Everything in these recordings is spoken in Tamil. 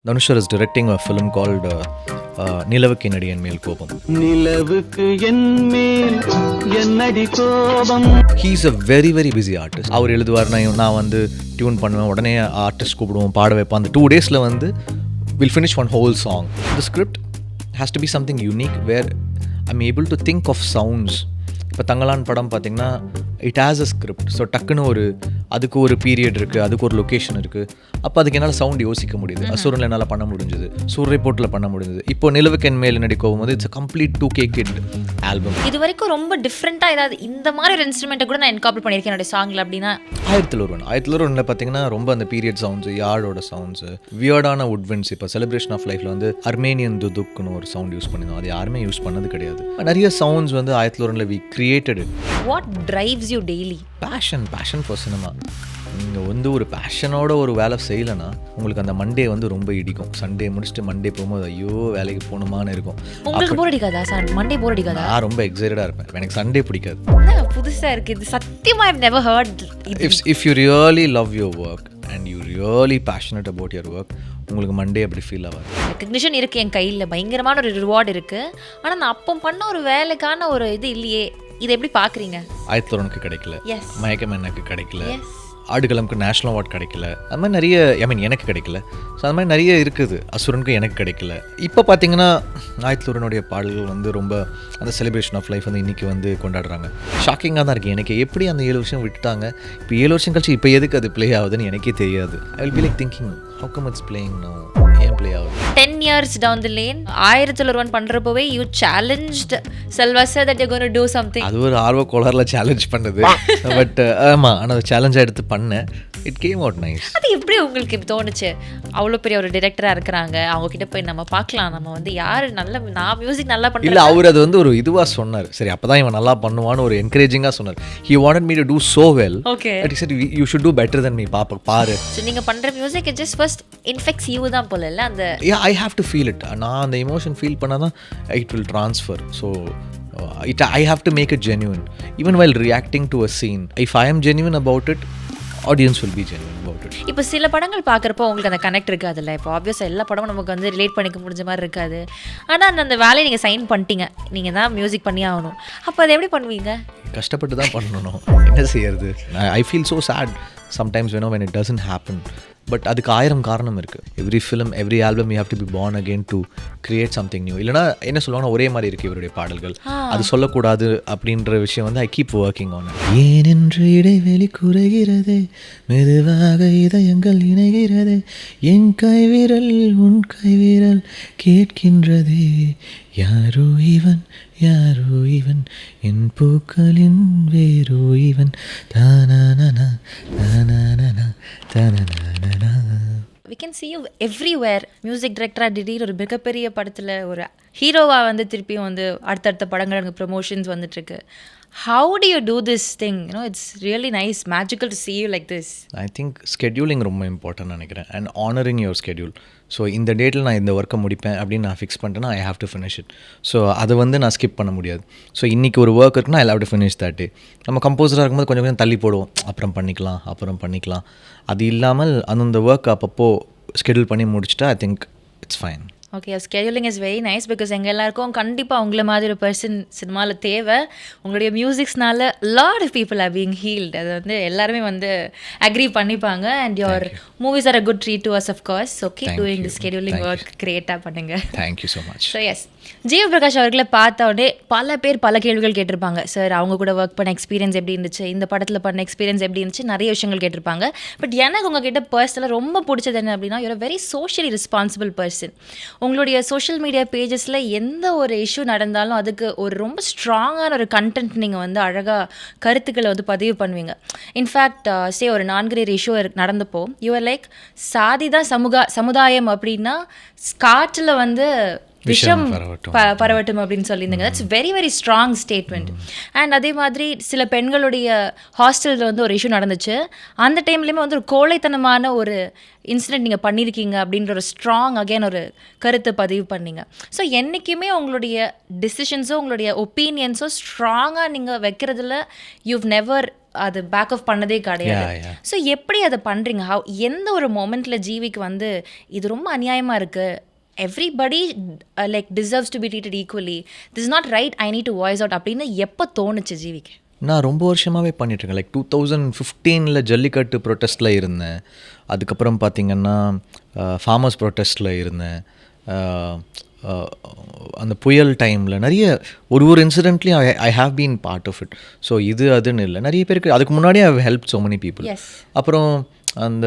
Dhanush is directing a film called நிலவுக்கு என்னடி என் மேல் கோபம். நிலவுக்கு என் மேல் என்னடி கோபம். He is a very very busy artist. அவர் எழுதுவார், நான் வந்து டியூன் பண்ணுவேன், உடனே ஆர்டிஸ்ட் கூப்பிடுவோம், பாட வைப்பேன். அந்த 2 daysல வந்து we'll finish one whole song. The script has to be something unique where I'm able to think of sounds. இப்போ தங்கலான் படம் பார்த்திங்கன்னா it has a script. So டக்குன்னு அதுக்கு ஒரு பீரியட் இருக்குது, அதுக்கு ஒரு லொக்கேஷன் இருக்குது. அப்போ அதுக்கு என்னால் சவுண்ட் யோசிக்க முடியுது. அசுரனில் என்னால் பண்ண முடிஞ்சது, சூரிய போட்டில் பண்ண முடிஞ்சது. இப்போ நிலவுக்கு என் மேல் நடிக்கும் போது it's complete 2K kid album. இது வரைக்கும் ரொம்ப டிஃப்ரெண்ட்டாக ஏதாவது இந்த மாதிரி ஒரு இன்ஸ்ட்ருமெண்ட்டை கூட நான் இன்கார்பரேட் பண்ணியிருக்கேன் என்னோட சாங்கில். அப்படின்னா 1001 பார்த்தீங்கன்னா ரொம்ப அந்த பீரியட் சவுண்ட்ஸு, யாழோட சவுண்ட்ஸு, வியர்டான வுட்வின்ஸ். இப்போ செலிப்ரேஷன் ஆஃப் லைஃப்பில் வந்து அர்மேனியன் துதுக்குன்னு ஒரு சவுண்ட் யூஸ் பண்ணியிருந்தோம். அது யாருமே யூஸ் பண்ணது கிடையாது. நிறைய சவுண்ட்ஸ் வந்து 1001 we created. What drives you daily? Passion for cinema. நீங்கள் வந்து ஒரு பேஷனோட ஒரு வேலை செய்யலைன்னா உங்களுக்கு அந்த மண்டே வந்து ரொம்ப இடிக்கும். சண்டே முடிச்சுட்டு மண்டே போகும்போது ஐயோ வேலைக்கு போகணுமான்னு இருக்கும். உங்களுக்கு போர் அடிக்காதா சார்? மண்டே போர் அடிக்காதா? நான் ரொம்ப எக்ஸைட்டடாக இருப்பேன். எனக்கு சண்டே பிடிக்காது. புதுசாக இருக்குது இது, சத்தியமாக I have never heard. If you really love your work and you really passionate about your work, உங்களுக்கு மண்டே அப்படி ஃபீல் ஆகாது. ரெக்கக்னிஷன் இருக்குது என் கையில், பயங்கரமான ஒரு ரிவார்டு இருக்குது. ஆனால் நான் அப்போ பண்ண ஒரு வேலைக்கான ஒரு இது இல்லையே. இதை எப்படி பார்க்குறீங்க? 1001 கிடைக்கல, மயக்கம் எனக்கு கிடைக்கல, எஸ் ஆடுகளம்க்கு நேஷ்னல் அவார்ட் கிடைக்கல, அது மாதிரி நிறைய எனக்கு கிடைக்கல. ஸோ அது மாதிரி நிறைய இருக்குது. அசுரனுக்கு எனக்கு கிடைக்கல. இப்போ பார்த்தீங்கன்னா 1001 பாடல்கள் வந்து ரொம்ப அந்த செலிப்ரேஷன் ஆஃப் லைஃப் வந்து இன்றைக்கி வந்து கொண்டாடுறாங்க. ஷாக்கிங்காக தான் இருக்குது எனக்கு. எப்படி அந்த 7 வருஷம் விட்டுட்டாங்க, இப்போ 7 வருஷம் கழிச்சு இப்போ எதுக்கு அது ப்ளே ஆகுதுன்னு எனக்கே தெரியாது. I will be like thinking how come it's playing now, ஏன் ப்ளே ஆகுது? 10 years down the lane 1001 பண்ணுறப்போவே you challenged Selva sir that you going to do something. அது ஒரு ஆர்வ கோளாறுல சேலஞ்ச் பண்ணது. பட் ஆமாம், ஆனால் சேலஞ்சாக எடுத்து பண்ணேன். It came out nice. அது எப்படி உங்களுக்கு தோணுச்சு? அவ்வளோ பெரிய ஒரு டிரெக்டராக இருக்கிறாங்க, அவங்க கிட்ட போய் நம்ம பார்க்கலாம், நம்ம வந்து யார் நல்ல, நான் மியூசிக் நல்லா பண்ணுறேன். இல்லை, அவர் அது வந்து ஒரு இதுவாக சொன்னார். சரி, அப்போ தான் இவன் நல்லா பண்ணுவான்னு ஒரு என்கரேஜிங்காக சொன்னார். He wanted me to do so well. Okay, சரி, you should do better than me, பாரு. ஸோ நீங்கள் பண்ணுற music it just first infects you தான் போல இல்லை? அந்த I have to feel it. நான் அந்த எமோஷன் ஃபீல் பண்ணால் தான் it will transfer. So I have to make it genuine. Even while reacting to a scene, if I am genuine about it, audience will be genuine about it. இப்போ சில படங்கள் பார்க்குறப்போ உங்களுக்கு அந்த கனெக்ட் இருக்காதுல்ல. இப்போ ஆப்வியஸாக எல்லா படமும் நமக்கு வந்து ரிலேட் பண்ணிக்க முடிஞ்ச மாதிரி இருக்காது. ஆனால் அந்த வேலையை நீங்கள் சைன் பண்ணிட்டீங்க, நீங்கள் தான் மியூசிக் பண்ணி ஆகணும். அப்போ அதை எப்படி பண்ணுவீங்க? கஷ்டப்பட்டு தான் பண்ணணும், என்ன செய்யறது. I feel so sad sometimes when it doesn't happen. But அதுக்கு 1000 காரணம் இருக்குது. Every film, every album you have to be born again to create something new. இல்லைனா என்ன சொல்லுவாங்கன்னா ஒரே மாதிரி இருக்குது இவருடைய பாடல்கள், அது சொல்லக்கூடாது அப்படின்ற விஷயம் வந்து ஐ கீப் ஒர்க்கிங் ஆன். ஏனென்று இடைவெளி குறைகிறது, மெதுவாக இதயங்கள் இணைகிறது, என் கைவிரல் உன் கைவிரல் கேட்கின்றதே, யாரோ இவன் யாரோ இவன், என் பூக்களின் வேரோ இவன், தானானா தானானா தானானா. We can see you everywhere. Music டைரக்டராக திடீர் ஒரு மிகப்பெரிய படத்தில் ஒரு ஹீரோவாக வந்து திருப்பியும் வந்து அடுத்தடுத்த படங்கள் எனக்கு ப்ரொமோஷன்ஸ் வந்துட்டுருக்கு. How do you do this thing? It's really nice, magical to see you like this. I think scheduling ரொம்ப இம்பார்ட்டன்ட் நினைக்கிறேன். And honouring your schedule. So இந்த டேட்டில் நான் இந்த ஒர்க்கை முடிப்பேன் அப்படின்னு நான் ஃபிக்ஸ் பண்ணிட்டேன்னா ஐ have to finish it. So அதை வந்து நான் ஸ்கிப் பண்ண முடியாது. ஸோ இன்றைக்கி ஒரு ஒர்க் இருக்குன்னா ஐ have to finish that day. நம்ம கம்போசராக இருக்கும்போது கொஞ்சம் கொஞ்சம் தள்ளி போடுவோம், அப்புறம் பண்ணிக்கலாம். அது இல்லாமல் அந்த ஒர்க் அப்பப்போ ஸ்கெடியூல் பண்ணி முடிச்சுட்டா I think it's fine. Okay, scheduling is very nice. Because எங்கள் எல்லாருக்கும் கண்டிப்பாக உங்களை மாதிரி ஒரு பர்சன் சினிமாவில் தேவை. உங்களுடைய மியூசிக்ஸ்னால lot of people are being healed. அது வந்து எல்லாருமே வந்து அக்ரி பண்ணிப்பாங்க. And your movies are a good treat to us of course. So keep doing the scheduling work, கிரியேட்டாக பண்ணுங்க. Thank you so much. So yes, GV Prakash அவர்களை பார்த்த உடனே பல பேர் பல கேள்விகள் கேட்டிருப்பாங்க. சார், அவங்க கூட ஒர்க் பண்ண எக்ஸ்பீரியன்ஸ் எப்படி இருந்துச்சு, இந்த படத்தில் பண்ண எக்ஸ்பீரியன்ஸ் எப்படி இருந்துச்சு, நிறைய விஷயங்கள் கேட்டிருப்பாங்க. பட் எனக்கு உங்ககிட்ட பர்சனலாக ரொம்ப பிடிச்சது என்ன அப்படின்னா, you're very socially responsible person. உங்களுடைய சோஷியல் மீடியா பேஜஸில் எந்த ஒரு இஷ்யூ நடந்தாலும் அதுக்கு ஒரு ரொம்ப ஸ்ட்ராங்கான ஒரு கண்டென்ட் நீங்கள் வந்து அழகாக கருத்துக்களை வந்து பதிவு பண்ணுவீங்க. இன்ஃபேக்ட் ஒரு 4 இஷ்யூ நடந்தப்போ யூஆர் லைக், சாதி தான் சமுதாயம் அப்படின்னா காற்றில் வந்து விஷம் பரவட்டும் அப்படின்னு சொல்லியிருந்தீங்க. That's very very strong statement. And அதே மாதிரி சில பெண்களுடைய ஹாஸ்டலில் வந்து ஒரு இஷ்யூ நடந்துச்சு. அந்த டைம்லேயுமே வந்து ஒரு கோழைத்தனமான ஒரு இன்சிடென்ட் நீங்கள் பண்ணியிருக்கீங்க அப்படின்ற ஒரு ஸ்ட்ராங் அகேன் ஒரு கருத்தை பதிவு பண்ணீங்க. ஸோ என்றைக்குமே உங்களுடைய டிசிஷன்ஸோ உங்களுடைய ஒப்பீனியன்ஸோ ஸ்ட்ராங்காக நீங்கள் வைக்கிறதுல யூவ் நெவர் அது பேக் ஆஃப் பண்ணதே கிடையாது. Yeah. ஸோ எப்படி அதை பண்ணுறீங்க? எந்த ஒரு மொமெண்ட்டில் ஜீவிக்கு வந்து இது ரொம்ப அநியாயமாக இருக்குது, everybody like deserves to be treated equally, this is not right, I need to voice out அப்படின்னு எப்போ தோணுச்சு ஜீவிக்கு? நான் ரொம்ப வருஷமாகவே பண்ணிட்டுருக்கேன். லைக் 2015 ஜல்லிக்கட்டு ப்ரொட்டஸ்ட்டில் இருந்தேன். அதுக்கப்புறம் பார்த்திங்கன்னா ஃபார்மர்ஸ் ப்ரொட்டஸ்ட்டில் இருந்தேன். அந்த புயல் டைமில் நிறைய ஒரு இன்சிடென்ட்லேயும் I have been part of it. So இது அதுன்னு இல்லை, நிறைய பேருக்கு அதுக்கு முன்னாடியே I help so many people. அப்புறம் அந்த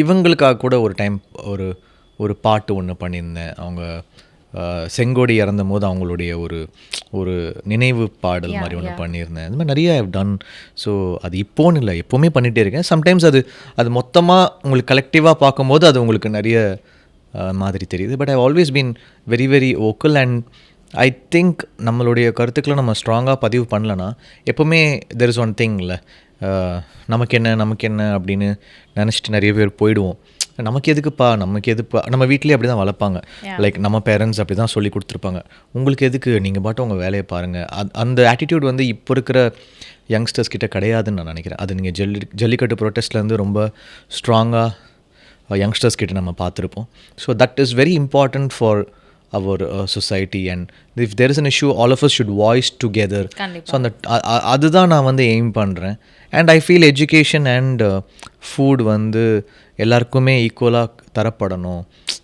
இவங்களுக்காக கூட ஒரு டைம் ஒரு பாட்டு ஒன்று பண்ணியிருந்தேன். அவங்க செங்கோடி இறந்த போது அவங்களுடைய ஒரு நினைவு பாடல் மாதிரி ஒன்று பண்ணியிருந்தேன். இந்த மாதிரி நிறைய ஐ ஹவ் டன். ஸோ அது இப்போன்னு இல்லை, எப்போவுமே பண்ணிகிட்டே இருக்கேன். சம்டைம்ஸ் அது மொத்தமாக உங்களுக்கு கலெக்டிவாக பார்க்கும்போது அது உங்களுக்கு நிறைய மாதிரி தெரியுது. But I always been very very vocal. And I think நம்மளுடைய கருத்துக்களை நம்ம ஸ்ட்ராங்காக பதிவு பண்ணலன்னா எப்போவுமே தெர் இஸ் ஒன் திங் இல்லை, நமக்கு என்ன அப்படின்னு நினச்சிட்டு நிறைய பேர் போயிடுவோம். நமக்கு எதுக்குப்பா, நம்ம வீட்லேயே அப்படி தான் வளர்ப்பாங்க. லைக் நம்ம பேரண்ட்ஸ் அப்படி தான் சொல்லி கொடுத்துருப்பாங்க, உங்களுக்கு எதுக்கு, நீங்கள் பாட்டு உங்கள் வேலையை பாருங்கள். அந்த ஆட்டிடியூட் வந்து இப்போ இருக்கிற யங்ஸ்டர்ஸ் கிட்ட கிடையாதுன்னு நான் நினைக்கிறேன். அது நீங்கள் ஜல்லிக்கட்டு ப்ரொட்டஸ்ட்லேருந்து ரொம்ப ஸ்ட்ராங்காக யங்ஸ்டர்ஸ் கிட்ட நம்ம பார்த்துருப்போம். So that is very important for our society, and if there is an issue all of us should voice together. So அந்த அதுதான் நான் வந்து எய்ம் பண்ணுறேன். And I feel education and food வந்து எல்லாருக்குமே ஈக்குவலாக தரப்படணும்.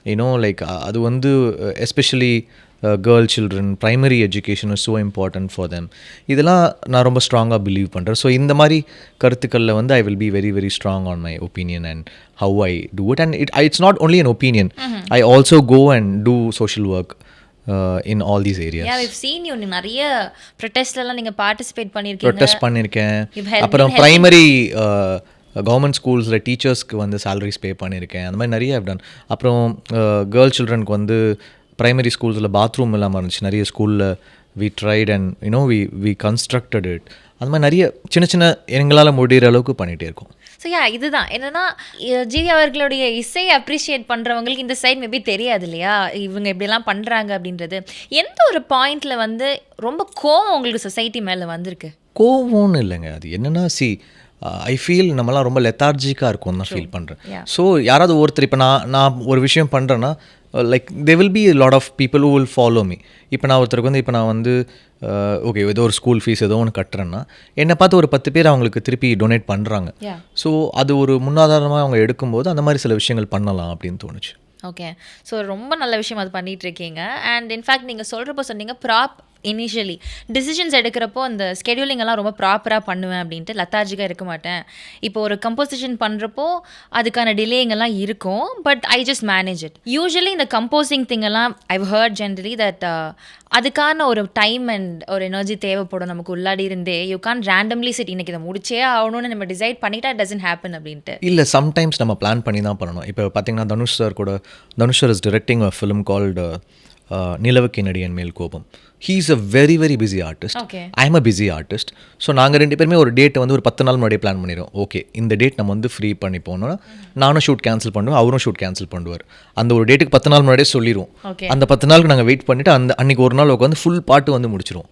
யூனோ லைக் அது வந்து especially girl children primary education is so important for them. இதெல்லாம் நான் ரொம்ப ஸ்ட்ராங்காக பிலீவ் பண்ணுறேன். ஸோ இந்த மாதிரி கருத்துக்களில் வந்து I will be very very strong on my opinion and how I do it. And it's not only an opinion, I also go and do social work in all these areas. Yeah, we've seen you நிறைய ப்ரொடெஸ்ட்லலாம் நீங்கள் பார்ட்டிசிபேட் பண்ணியிருக்கீங்க. ப்ரொடெஸ்ட் பண்ணியிருக்கேன். அப்புறம் ப்ரைமரி கவர்மெண்ட் ஸ்கூல்ஸில் டீச்சர்ஸ்க்கு வந்து சேலரிஸ் பே பண்ணியிருக்கேன். அந்த மாதிரி நிறைய டன். அப்புறம் கேர்ள் சில்ட்ரனுக்கு வந்து ப்ரைமரி ஸ்கூல்ஸில் பாத்ரூம் இல்லாமல் இருந்துச்சு நிறைய ஸ்கூலில். We tried and you know we constructed it. அந்த மாதிரி நிறைய சின்ன எங்களால் முடிகிற அளவுக்கு பண்ணிகிட்டே இருக்கோம். ஸோ இதுதான் என்னென்னா, ஜிவி அவர்களுடைய இசை அப்ரிஷியேட் பண்ணுறவங்களுக்கு இந்த சைட் மேபி தெரியாது இல்லையா, இவங்க இப்படிலாம் பண்ணுறாங்க அப்படின்றது. எந்த ஒரு பாயிண்டில் வந்து ரொம்ப கோவம் உங்களுக்கு சொசைட்டி மேலே வந்திருக்கு? கோவம்னு இல்லைங்க, அது என்னென்னா ஐ ஃபீல் நம்மலாம் ரொம்ப லெத்தார்ஜிக்காக இருக்கும் தான் ஃபீல் பண்ணுறேன். ஸோ யாராவது ஒருத்தர் இப்போ நான் ஒரு விஷயம் பண்ணுறேன்னா like they will be lot of people who will follow me. இப்போ நான் ஒருத்தருக்கு வந்து இப்போ நான் வந்து ஓகே ஏதோ ஒரு ஸ்கூல் ஃபீஸ் ஏதோ ஒன்று கட்டுறேன்னா என்னை பார்த்து ஒரு 10 பேர் அவங்களுக்கு திருப்பி டொனேட் பண்ணுறாங்க. ஸோ அது ஒரு முன்னாதாரமாக அவங்க எடுக்கும்போது அந்த மாதிரி சில விஷயங்கள் பண்ணலாம் அப்படின்னு தோணுச்சு. ஓகே, ஸோ ரொம்ப நல்ல விஷயம் அது பண்ணிகிட்ருக்கீங்க. அண்ட் இன்ஃபேக்ட் நீங்கள் சொல்கிறப்போ சொன்னீங்க இனிஷியலி டிசிஷன்ஸ் எடுக்கிறப்போ அந்த ஸ்கெடியூலிங் எல்லாம் ரொம்ப ப்ராப்பராக பண்ணுவேன் அப்படின்ட்டு, லத்தார்ஜிக்காக இருக்க மாட்டேன். இப்போ ஒரு கம்போசிஷன் பண்ணுறப்போ அதுக்கான டிலேங்கெல்லாம் இருக்கும், but I just manage it. Usually இந்த கம்போசிங் திங் எல்லாம் ஐவ் ஹர்ட் ஜென்ரலி தட் அதுக்கான ஒரு டைம் அண்ட் ஒரு எனர்ஜி தேவைப்படும் நமக்கு உள்ளாடி இருந்தே. யூ கான் ரேண்டம்லி சிட் இன்னைக்கு இதை முடிச்சே ஆகணும்னு நம்ம டிசைட் பண்ணிட்டா இட் டசன்ட் ஹேப்பன் அப்படின்ட்டு. இல்லை, சம்டைம்ஸ் நம்ம பிளான் பண்ணி தான் பண்ணணும். இப்போ பார்த்தீங்கன்னா Dhanush sir is directing a film called நிலவுக்கு நடிகன் மேல் கோபம். He is a very very busy artist. I am a busy artist. So நாங்கள் 2 பேருமே ஒரு டேட்டை வந்து ஒரு 10 நாள் முன்னாடியே பிளான் பண்ணிடுவோம். ஓகே இந்த டேட் நம்ம வந்து ஃப்ரீ பண்ணி போனோம்னா நானும் ஷூட் கேன்சல் பண்ணுவேன், அவரும் ஷூட் கேன்சல் பண்ணுவார். அந்த ஒரு டேட்டுக்கு 10 நாள் முன்னாடியே சொல்லிடுவோம். அந்த 10 நாளுக்கு நாங்கள் வெயிட் பண்ணிவிட்டு அன்றைக்கி ஒரு நாள் உட்காந்து ஃபுல் பாட்டு வந்து முடிச்சிடுவோம்.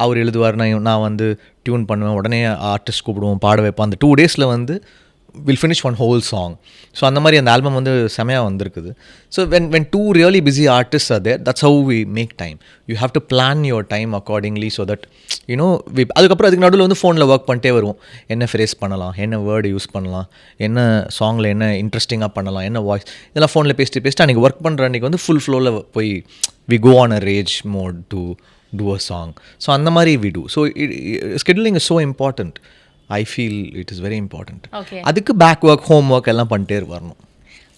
அவர் எழுதுவார், நான் வந்து டியூன் பண்ணுவேன், உடனே ஆர்டிஸ்ட் கூப்பிடுவோம், பாட வைப்போம். அந்த 2 டேஸில் வந்து will finish one whole song. So அந்த மாதிரி அந்த ஆல்பம் வந்து செமையாக வந்திருக்குது. So when 2 really busy artists are there, that's how we make time. You have to plan your time accordingly so that you know அதுக்கப்புறம் அதுக்கு நடுவில் வந்து ஃபோனில் ஒர்க் பண்ணிட்டே வருவோம். என்ன ஃப்ரேஸ் பண்ணலாம், என்ன வேர்டு யூஸ் பண்ணலாம், என்ன சாங்கில் என்ன இன்ட்ரெஸ்டிங்காக பண்ணலாம், என்ன வாய்ஸ், இதெல்லாம் ஃபோனில் பேசிட்டு அன்றைக்கி ஒர்க் பண்ணுற அன்றைக்கி வந்து ஃபுல் ஃப்ளோவில் போய் we go on a rage mode to do a song. So அந்த மாதிரி we do. So scheduling is so important. I feel it is very important. அதுக்கு பேக் ஒர்க் ஹோம் ஒர்க் எல்லாம் பண்ணிட்டே வரணும்.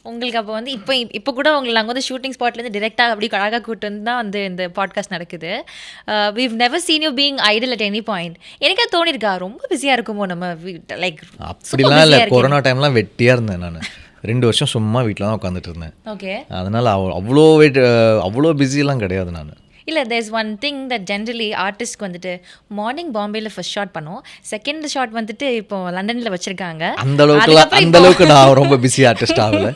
உங்களுக்கு அப்போ வந்து இப்போ கூட உங்களுக்கு நாங்கள் வந்து ஷூட்டிங் ஸ்பாட்லேருந்து டிரெக்டாக அப்படி அழகாக கூட்டு வந்து தான் வந்து இந்த பாட்காஸ்ட் நடக்குது. we've never seen you being idle at any point. எனக்கே தோணிருக்கா ரொம்ப பிஸியாக இருக்குமோ நம்ம லைக்? அப்படிலாம் இல்லை, கொரோனா டைம்லாம் வெட்டியாக இருந்தேன் நான். 2 வருஷம் சும்மா வீட்டில் தான் உட்காந்துட்டு இருந்தேன். ஓகே, அதனால் அவ்வளோ பிஸியெல்லாம் கிடையாது நான். இல்லை, there's one thing that generally ஆர்டிஸ்ட்க்கு வந்துட்டு மார்னிங் பாம்பேயில் ஃபர்ஸ்ட் ஷாட் பண்ணுவோம், செகண்ட் ஷாட் வந்துட்டு இப்போ லண்டனில் வச்சுருக்காங்க. அந்த அளவுக்கு நான் ரொம்ப பிஸி ஆர்டிஸ்ட் ஆகலை.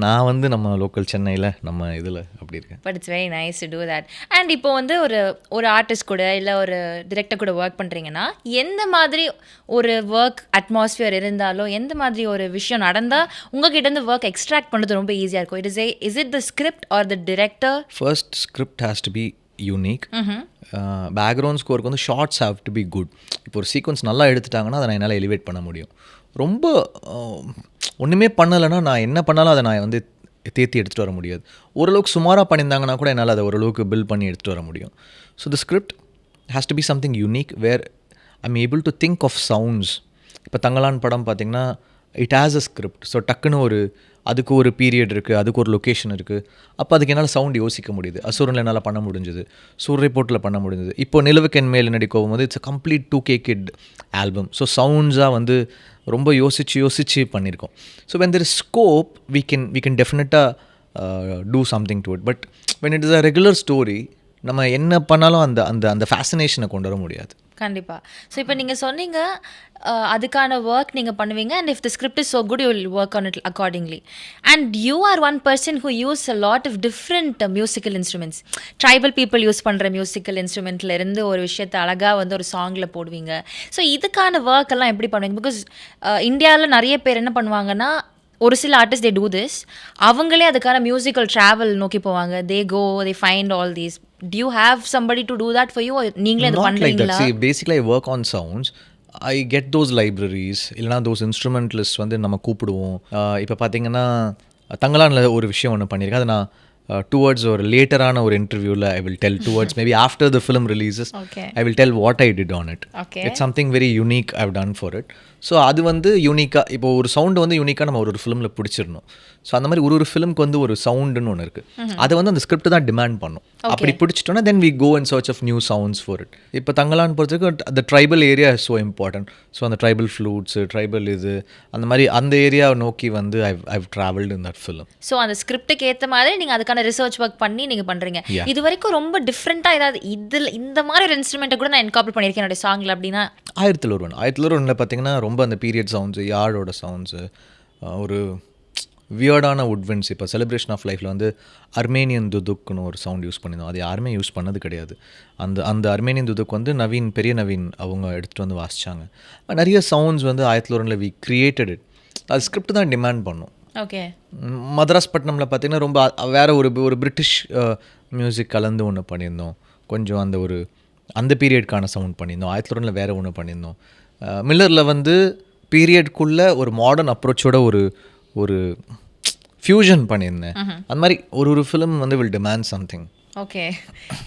நான் வந்து நம்ம லோக்கல் சென்னையில் நம்ம இதில் அப்படி இருக்கேன். But it's very nice to do that. And இப்போ வந்து ஒரு ஆர்டிஸ்ட் கூட இல்லை ஒரு டிரெக்டர் கூட ஒர்க் பண்ணுறீங்கன்னா எந்த மாதிரி ஒரு ஒர்க் அட்மாஸ்ஃபியர் இருந்தாலும் எந்த மாதிரி ஒரு விஷயம் நடந்தால் உங்ககிட்ட இருந்து ஒர்க் எக்ஸ்ட்ராக்ட் பண்ணுறது ரொம்ப ஈஸியாக இருக்கும்? Is it the script or the director? First script has to be unique. Background ஸ்கோருக்கு வந்து shots have to be good. இப்போ ஒரு சீக்வன்ஸ் நல்லா எடுத்துட்டாங்கன்னா அதை நான் என்னால் எலிவேட் பண்ண முடியும். ரொம்ப ஒன்றுமே பண்ணலைன்னா நான் என்ன பண்ணாலும் அதை நான் வந்து தேத்தி எடுத்துகிட்டு வர முடியாது. ஓரளவுக்கு சுமாராக பண்ணியிருந்தாங்கன்னா கூட என்னால் அதை ஓரளவுக்கு பில்ட் பண்ணி எடுத்துகிட்டு வர முடியும். So the script has to be something unique where I'm able to think of sounds. இப்போ தங்கலான் படம் பார்த்திங்கன்னா it has a script. So டக்குன்னு அதுக்கு ஒரு பீரியட் இருக்குது, அதுக்கு ஒரு லொக்கேஷன் இருக்குது. அப்போ அதுக்கு என்னால் சவுண்ட் யோசிக்க முடியுது. அசுரனில் என்னால் பண்ண முடிஞ்சுது, சூரிய போட்டில் பண்ண முடிஞ்சது. இப்போ நிலவுக்கென் மேல் நடிக்கும் போது it's a complete 2K kid album. So சவுண்ட்ஸாக வந்து ரொம்ப யோசிச்சு பண்ணியிருக்கோம். So when there is scope we can டெஃபினட்டாக do something to it. But when it is a regular story நம்ம என்ன பண்ணாலும் அந்த அந்த அந்த ஃபேசினேஷனை கொண்டு வர முடியாது. கண்டிப்பாக. ஸோ இப்போ நீங்கள் சொன்னீங்க அதுக்கான ஒர்க் நீங்கள் பண்ணுவீங்க and if the script is so good you will work on it accordingly. And you are one person who use a lot of different musical instruments. Tribal people use பண்ணுற மியூசிக்கல் இன்ஸ்ட்ருமெண்ட்லேருந்து ஒரு விஷயத்தை அழகாக வந்து ஒரு சாங்கில் போடுவீங்க. ஸோ இதுக்கான ஒர்க் எல்லாம் எப்படி பண்ணுவீங்க? பிகாஸ் இந்தியாவில் நிறைய பேர் என்ன பண்ணுவாங்கன்னா ஒரு சில ஆர்டிஸ்ட் தே டூ திஸ், அவங்களே அதுக்கான மியூசிக்கல் ட்ராவல் நோக்கி போவாங்க. They go they find all these. Do you have somebody to do that for you? நீங்களே அது பண்றீங்களா? Not like that. See, basically I work on sounds. I get those libraries. இல்லைனா those instrumentalists வந்து நம்ம கூப்பிடுவோம். இப்போ பார்த்தீங்கன்னா தங்கலானில் ஒரு விஷயம் ஒன்று பண்ணியிருக்கேன். அது நான் டுவர்ட்ஸ் ஒரு லேட்டரான ஒரு இன்டர்வியூவில் I will tell towards maybe after the film releases I will tell what I did on it. It's something very unique I have done for it. So அது வந்து யூனிக்காக இப்போ ஒரு சவுண்டு வந்து யூனிக்காக நம்ம ஒரு ஃபிலிமில் பிடிச்சிடணும். ஸோ அந்த மாதிரி ஒரு ஃபிலிம்க்கு வந்து ஒரு சவுண்டுன்னு ஒன்று இருக்குது. அதை வந்து அந்த ஸ்கிரிப்ட் தான் டிமாண்ட் பண்ணும். அப்படி பிடிச்சிட்டோன்னா then we go in search of new sounds for it. இப்போ தங்கலான் பொறுத்தவரைக்கும் அந்த tribal area is so important. So அந்த ட்ரைபல் ஃப்ளூட்ஸு ட்ரைபல் இது அந்த மாதிரி அந்த ஏரியாவை நோக்கி வந்து I've travelled in that film. So அந்த ஸ்கிரிப்டுக்கு ஏற்ற மாதிரி நீங்கள் அதுக்கான ரிசர்ச் ஒர்க் பண்ணி நீங்கள் பண்ணுறீங்க. இது வரைக்கும் ரொம்ப டிஃப்ரெண்ட்டாக ஏதாவது இதில் இந்த மாதிரி ஒரு இன்ஸ்ட்ருமெண்ட்டை கூட நான் இன்கார்பரேட் பண்ணியிருக்கேன் என்னோட சாங்கில் அப்படின்னா 1001 பார்த்தீங்கன்னா ரொம்ப அந்த பீரியட் சவுண்ட்ஸு யார்டோட சவுண்ட்ஸு ஒரு வியர்டான வுட்வின்ஸ். இப்போ செலிப்ரேஷன் ஆஃப் லைஃப்பில் வந்து அர்மேனியன் துதுக்குன்னு ஒரு சவுண்ட் யூஸ் பண்ணியிருந்தோம். அது யாருமே யூஸ் பண்ணது கிடையாது. அந்த அர்மேனியன் துதுக்கு வந்து பெரிய நவீன் அவங்க எடுத்துகிட்டு வந்து வாசித்தாங்க. நிறைய சவுண்ட்ஸ் வந்து 1001 வி கிரியேட்டட் இட். அது ஸ்கிரிப்ட் தான் டிமாண்ட் பண்ணும். ஓகே. மதராஸ்பட்டினமில் பார்த்தீங்கன்னா ரொம்ப வேறு ஒரு பிரிட்டிஷ் மியூசிக் கலந்து ஒன்று பண்ணியிருந்தோம். கொஞ்சம் அந்த பீரியட்கான சவுண்ட் பண்ணியிருந்தோம். 1001 வேறு ஒன்று பண்ணியிருந்தோம். மில்லரில் வந்து பீரியட்குள்ளே ஒரு மாடர்ன் அப்ரோச்சோட ஒரு ஃபியூஷன் பண்ணியிருந்தேன். அந்த மாதிரி ஒரு ஃபிலிம் வந்து வில் டிமாண்ட் சம்திங். ஓகே.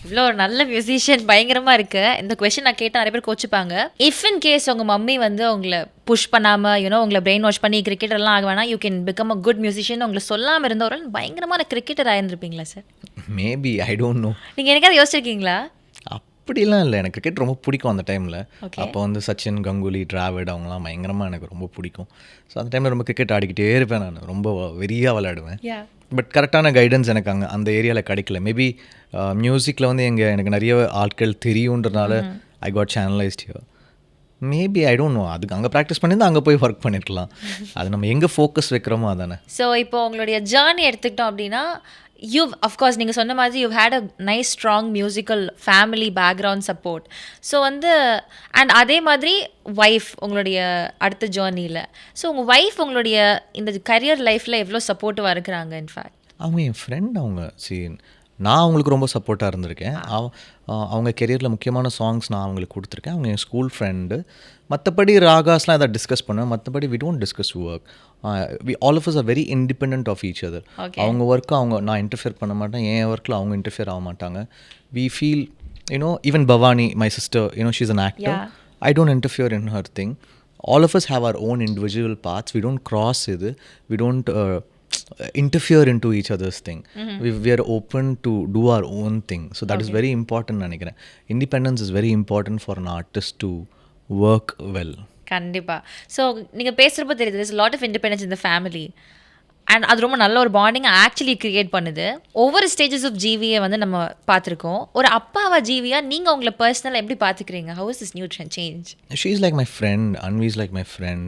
இவ்வளோ ஒரு நல்ல மியூசிஷியன் பயங்கரமாக இருக்கு. இந்த கொஸ்டின் நான் கேட்டால் நிறைய பேர் கோச்சுப்பாங்க. இஃப் இன் கேஸ் உங்கள் மம்மி வந்து உங்களை புஷ் பண்ணாமல் உங்களை பிரெயின் வாஷ் பண்ணி கிரிக்கெட்டர்லாம் ஆக வேணாம், you can become a good musician உங்களை சொல்லாமல் இருந்தவரை பயங்கரமான கிரிக்கெட்டர் ஆயிருந்திருப்பீங்களா sir? Maybe I don't know. நீங்கள் எனக்காவது யோசிச்சிருக்கீங்களா? அப்படிலாம் இல்லை. எனக்கு கிரிக்கெட் ரொம்ப பிடிக்கும் அந்த டைமில். அப்போ வந்து சச்சின், கங்குலி, டிராவிட் அவங்களாம் பயங்கரமாக எனக்கு ரொம்ப பிடிக்கும். ஸோ அந்த டைமில் ரொம்ப கிரிக்கெட் ஆடிக்கிட்டே இருப்பேன். நான் ரொம்ப வெறியாக விளையாடுவேன். பட் கரெக்டான கைடன்ஸ் எனக்கு அந்த ஏரியாவில் கிடைக்கல. மேபி மியூசிக்கில் வந்து எனக்கு நிறைய ஆட்கள் தெரியுன்றதுனால I got channelised here. Maybe I don't know. அதுக்கு அங்கே ப்ராக்டிஸ் பண்ணியிருந்தால் அங்கே போய் ஒர்க் பண்ணியிருக்கலாம். அது நம்ம எங்கே ஃபோக்கஸ் வைக்கிறோமோ அதானே. ஸோ இப்போ உங்களுடைய ஜேர்னி எடுத்துக்கிட்டோம் அப்படின்னா அஃப்கோர்ஸ் நீங்கள் சொன்ன மாதிரி you had a nice strong musical family background support. So வந்து அண்ட் அதே மாதிரி ஒய்ஃப் உங்களுடைய அடுத்த ஜேர்னியில். ஸோ உங்கள் ஒய்ஃப் உங்களுடைய இந்த கரியர் லைஃப்பில் எவ்வளோ சப்போர்ட்டிவாக இருக்கிறாங்க? இன்ஃபேக்ட் அவங்க என் ஃப்ரெண்ட். நான் அவங்களுக்கு ரொம்ப சப்போர்ட்டாக இருந்திருக்கேன். அவங்க கெரியரில் முக்கியமான சாங்ஸ் நான் அவங்களுக்கு கொடுத்துருக்கேன். அவங்க என் ஸ்கூல் ஃப்ரெண்டு. மற்றபடி ராகாஸ்லாம் எதாவது டிஸ்கஸ் பண்ணுவேன். மற்றபடி we don't discuss work. All of us are very independent of each other. அவங்க ஒர்க்கு நான் இன்டர்ஃபியர் பண்ண மாட்டேன். என் ஒர்க்கில் அவங்க இன்டர்ஃபியர் ஆக மாட்டாங்க. We feel even Bhavani my sister she is an actor. I don't interfere in her thing. All of us have our own individual paths. We don't cross இது. We don't interfere into each other's thing. We are open to do our own thing. So that is very important. நினைக்கிறேன் independence is very important for an artist to work well. கண்டிப்பாக. ஸோ நீங்கள் பேசுகிறப்ப தெரியுது there's a lot of independence in the family. And அது ரொம்ப நல்ல ஒரு பாண்டிங் ஆக்சுவலி கிரியேட் பண்ணுது. ஒவ்வொரு ஸ்டேஜஸ் ஆஃப் ஜிவியை வந்து நம்ம பார்த்துருக்கோம். ஒரு அப்பாவா ஜிவியா நீங்கள் உங்களை பர்சனலாக எப்படி பார்த்துக்கிறீங்க? How is this new change? She's like my friend. Anvi is like my friend.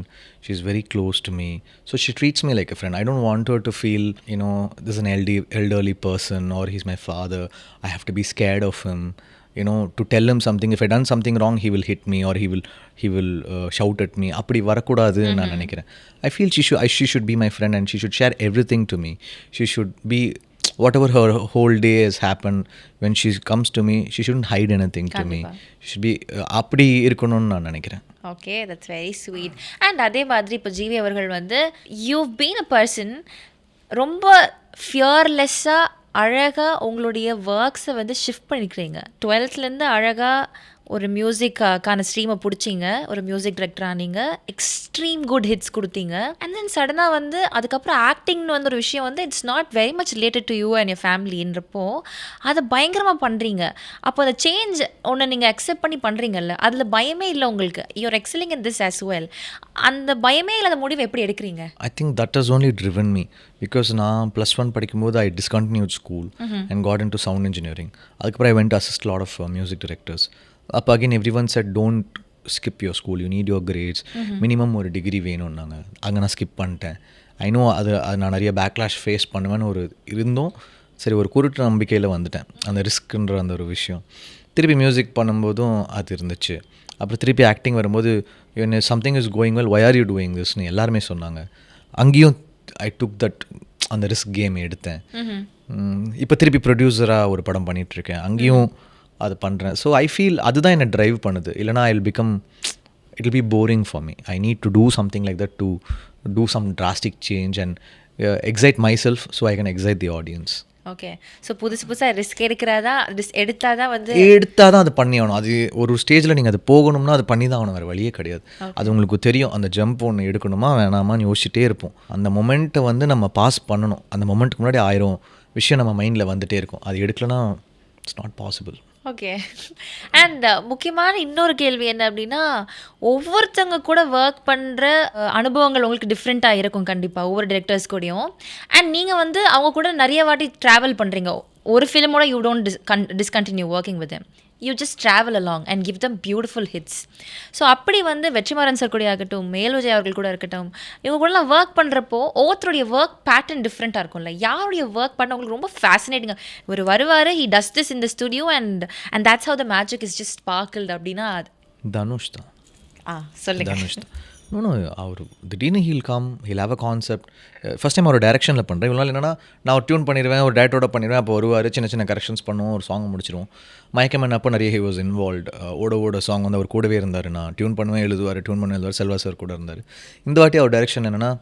She's very close to me. So she treats me like a friend. I don't want her to feel, this is an elderly person or he's my father. I have to be scared of him. To tell him something. If I done something wrong, he will hit me or he will shout at me. அப்படி வரக்கூடாது நான் நினைக்கிறேன். I feel she should be my friend and she should share everything to me. She should be whatever her whole day has happened, when she comes to me, she shouldn't hide anything to me. She should be அப்படி இருக்கணும்னு நான் நினைக்கிறேன். Okay, that's very sweet. And அதே மாதிரி இப்போ ஜிவி அவர்கள் வந்து யூ பீன் அ பர்சன் ரொம்ப ஃபியர்லெஸ்ஸாக அழகாக உங்களுடைய ஒர்க்ஸை வந்து ஷிஃப்ட் பண்ணிக்கிறீங்க. 12th அழகாக ஒரு மியூசிக்கான ஸ்ட்ரீமை பிடிச்சிங்க, ஒரு மியூசிக் டைரக்டராக நீங்கள் எக்ஸ்ட்ரீம் குட் ஹிட்ஸ் கொடுத்தீங்க. அண்ட் தென் சடனாக வந்து அதுக்கப்புறம் ஆக்டிங்னு வந்து ஒரு விஷயம் வந்து it's not very much related to you and your ஃபேமிலின்றப்போ அதை பயங்கரமாக பண்ணுறீங்க. அப்போ அந்த சேஞ்ச் ஒன்று நீங்கள் அக்செப்ட் பண்ணி பண்ணுறீங்கல்ல, அதில் பயமே இல்லை உங்களுக்கு. You're excelling in this as well. அந்த பயமே இல்லாத முடிவு எப்படி எடுக்கிறீங்க? I think that has only driven me because நான் +1 படிக்கும்போது I discontinued school and got into sound engineering. அதுக்கப்புறம் I went to assist a lot of music directors. அப்போ again everyone said don't skip your school, you need your grades, minimum ஒரு டிகிரி வேணும்னாங்க. அங்கே நான் ஸ்கிப் பண்ணிட்டேன். ஐ நோ அது நான் நிறைய பேக்லாஷ் ஃபேஸ் பண்ணுவேன்னு இருந்தும் சரி ஒரு குருட்டு நம்பிக்கையில் வந்துட்டேன். அந்த ரிஸ்க்குன்ற அந்த ஒரு விஷயம் திருப்பி மியூசிக் பண்ணும்போதும் அது இருந்துச்சு. அப்புறம் திருப்பி ஆக்டிங் வரும்போது something is going well, why are you doing திஸ்ன்னு எல்லாருமே சொன்னாங்க. அங்கேயும் ஐ டுக் தட் அந்த ரிஸ்க் கேம் எடுத்தேன். இப்போ திருப்பி ப்ரொடியூசராக ஒரு படம் பண்ணிகிட்ருக்கேன், அங்கேயும் அது பண்ணுறேன். ஸோ ஐ ஃபீல் அதுதான் என்னை ட்ரைவ் பண்ணுது. இல்லைனா it will be boring for me. I need to do something like that to do some drastic change and excite myself so I can excite the audience. Okay, so புதுசாக ரிஸ்க் எடுத்தால் தான் அது பண்ணி ஆகணும். அது ஒரு ஸ்டேஜில் நீங்கள் அது போகணும்னா அது பண்ணி தான் ஆகணும், வேறு வழியே கிடையாது. அது உங்களுக்கு தெரியும். அந்த ஜம்ப் ஒன்று எடுக்கணுமா வேணாமான்னு யோசிச்சுட்டே இருப்போம். அந்த மொமெண்ட்டை வந்து நம்ம பாஸ் பண்ணணும். அந்த மொமெண்ட்டுக்கு முன்னாடி 1000 விஷயம் நம்ம மைண்டில் வந்துகிட்டே இருக்கும். அது எடுக்கலனா it's not possible. Okay. And முக்கியமான இன்னொரு கேள்வி என்ன அப்படின்னா, ஒவ்வொருத்தவங்க கூட ஒர்க் பண்ணுற அனுபவங்கள் உங்களுக்கு டிஃப்ரெண்ட்டாக இருக்கும் கண்டிப்பாக ஒவ்வொரு டிரெக்டர்ஸ் கூடயும். அண்ட் நீங்கள் வந்து அவங்க கூட நிறைய வாட்டி ட்ராவல் பண்ணுறீங்க. ஒரு ஃபிலிமோட you don't discontinue working with them, you just travel along and give them beautiful hits. So அப்படி வந்து வெற்றிமாறன் சார் கூட ஆகட்டும், மேல்விஜய் அவர்கள் கூட இருக்கட்டும், இவங்க கூடலாம் ஒர்க் பண்ணுறப்போ ஒவ்வொருத்தருடைய ஒர்க் பேட்டர்ன் டிஃப்ரெண்ட்டாக இருக்கும்ல. யாருடைய ஒர்க் பண்ண உங்களுக்கு ரொம்ப ஃபேசினேட்டிங்காக ஒரு வருவார், he does this in the studio and that's how the magic is just sparkled அப்படின்னா தனுஷ் தான். சொல்லுங்க. தனுஷ் தான். அவர் திடீர்னு he'll have a concept. First time ஒரு டைரக்ஷனில் பண்ணுறேன். இவ்வளோ நாள் என்னன்னா நான் ஒரு டியூன் பண்ணிடுவேன், ஒரு டேரக்டரோட பண்ணிடுவேன். அப்போ வருவார், சின்ன சின்ன கரெக்ஷன்ஸ் பண்ணுவோம், ஒரு சாங் முடிச்சிடுவோம். மயக்கமன் அப்போ நிறைய ஹி வாஸ் இன்வால்வ்ட். ஓட சாங் வந்து அவர் கூடவே இருந்தார். நான் டியூன் பண்ணுவேன், எழுதுவார். செல்வா சார் கூட இருந்தார். இந்த வாட்டி அவர் டைரக்ஷன் என்னென்னா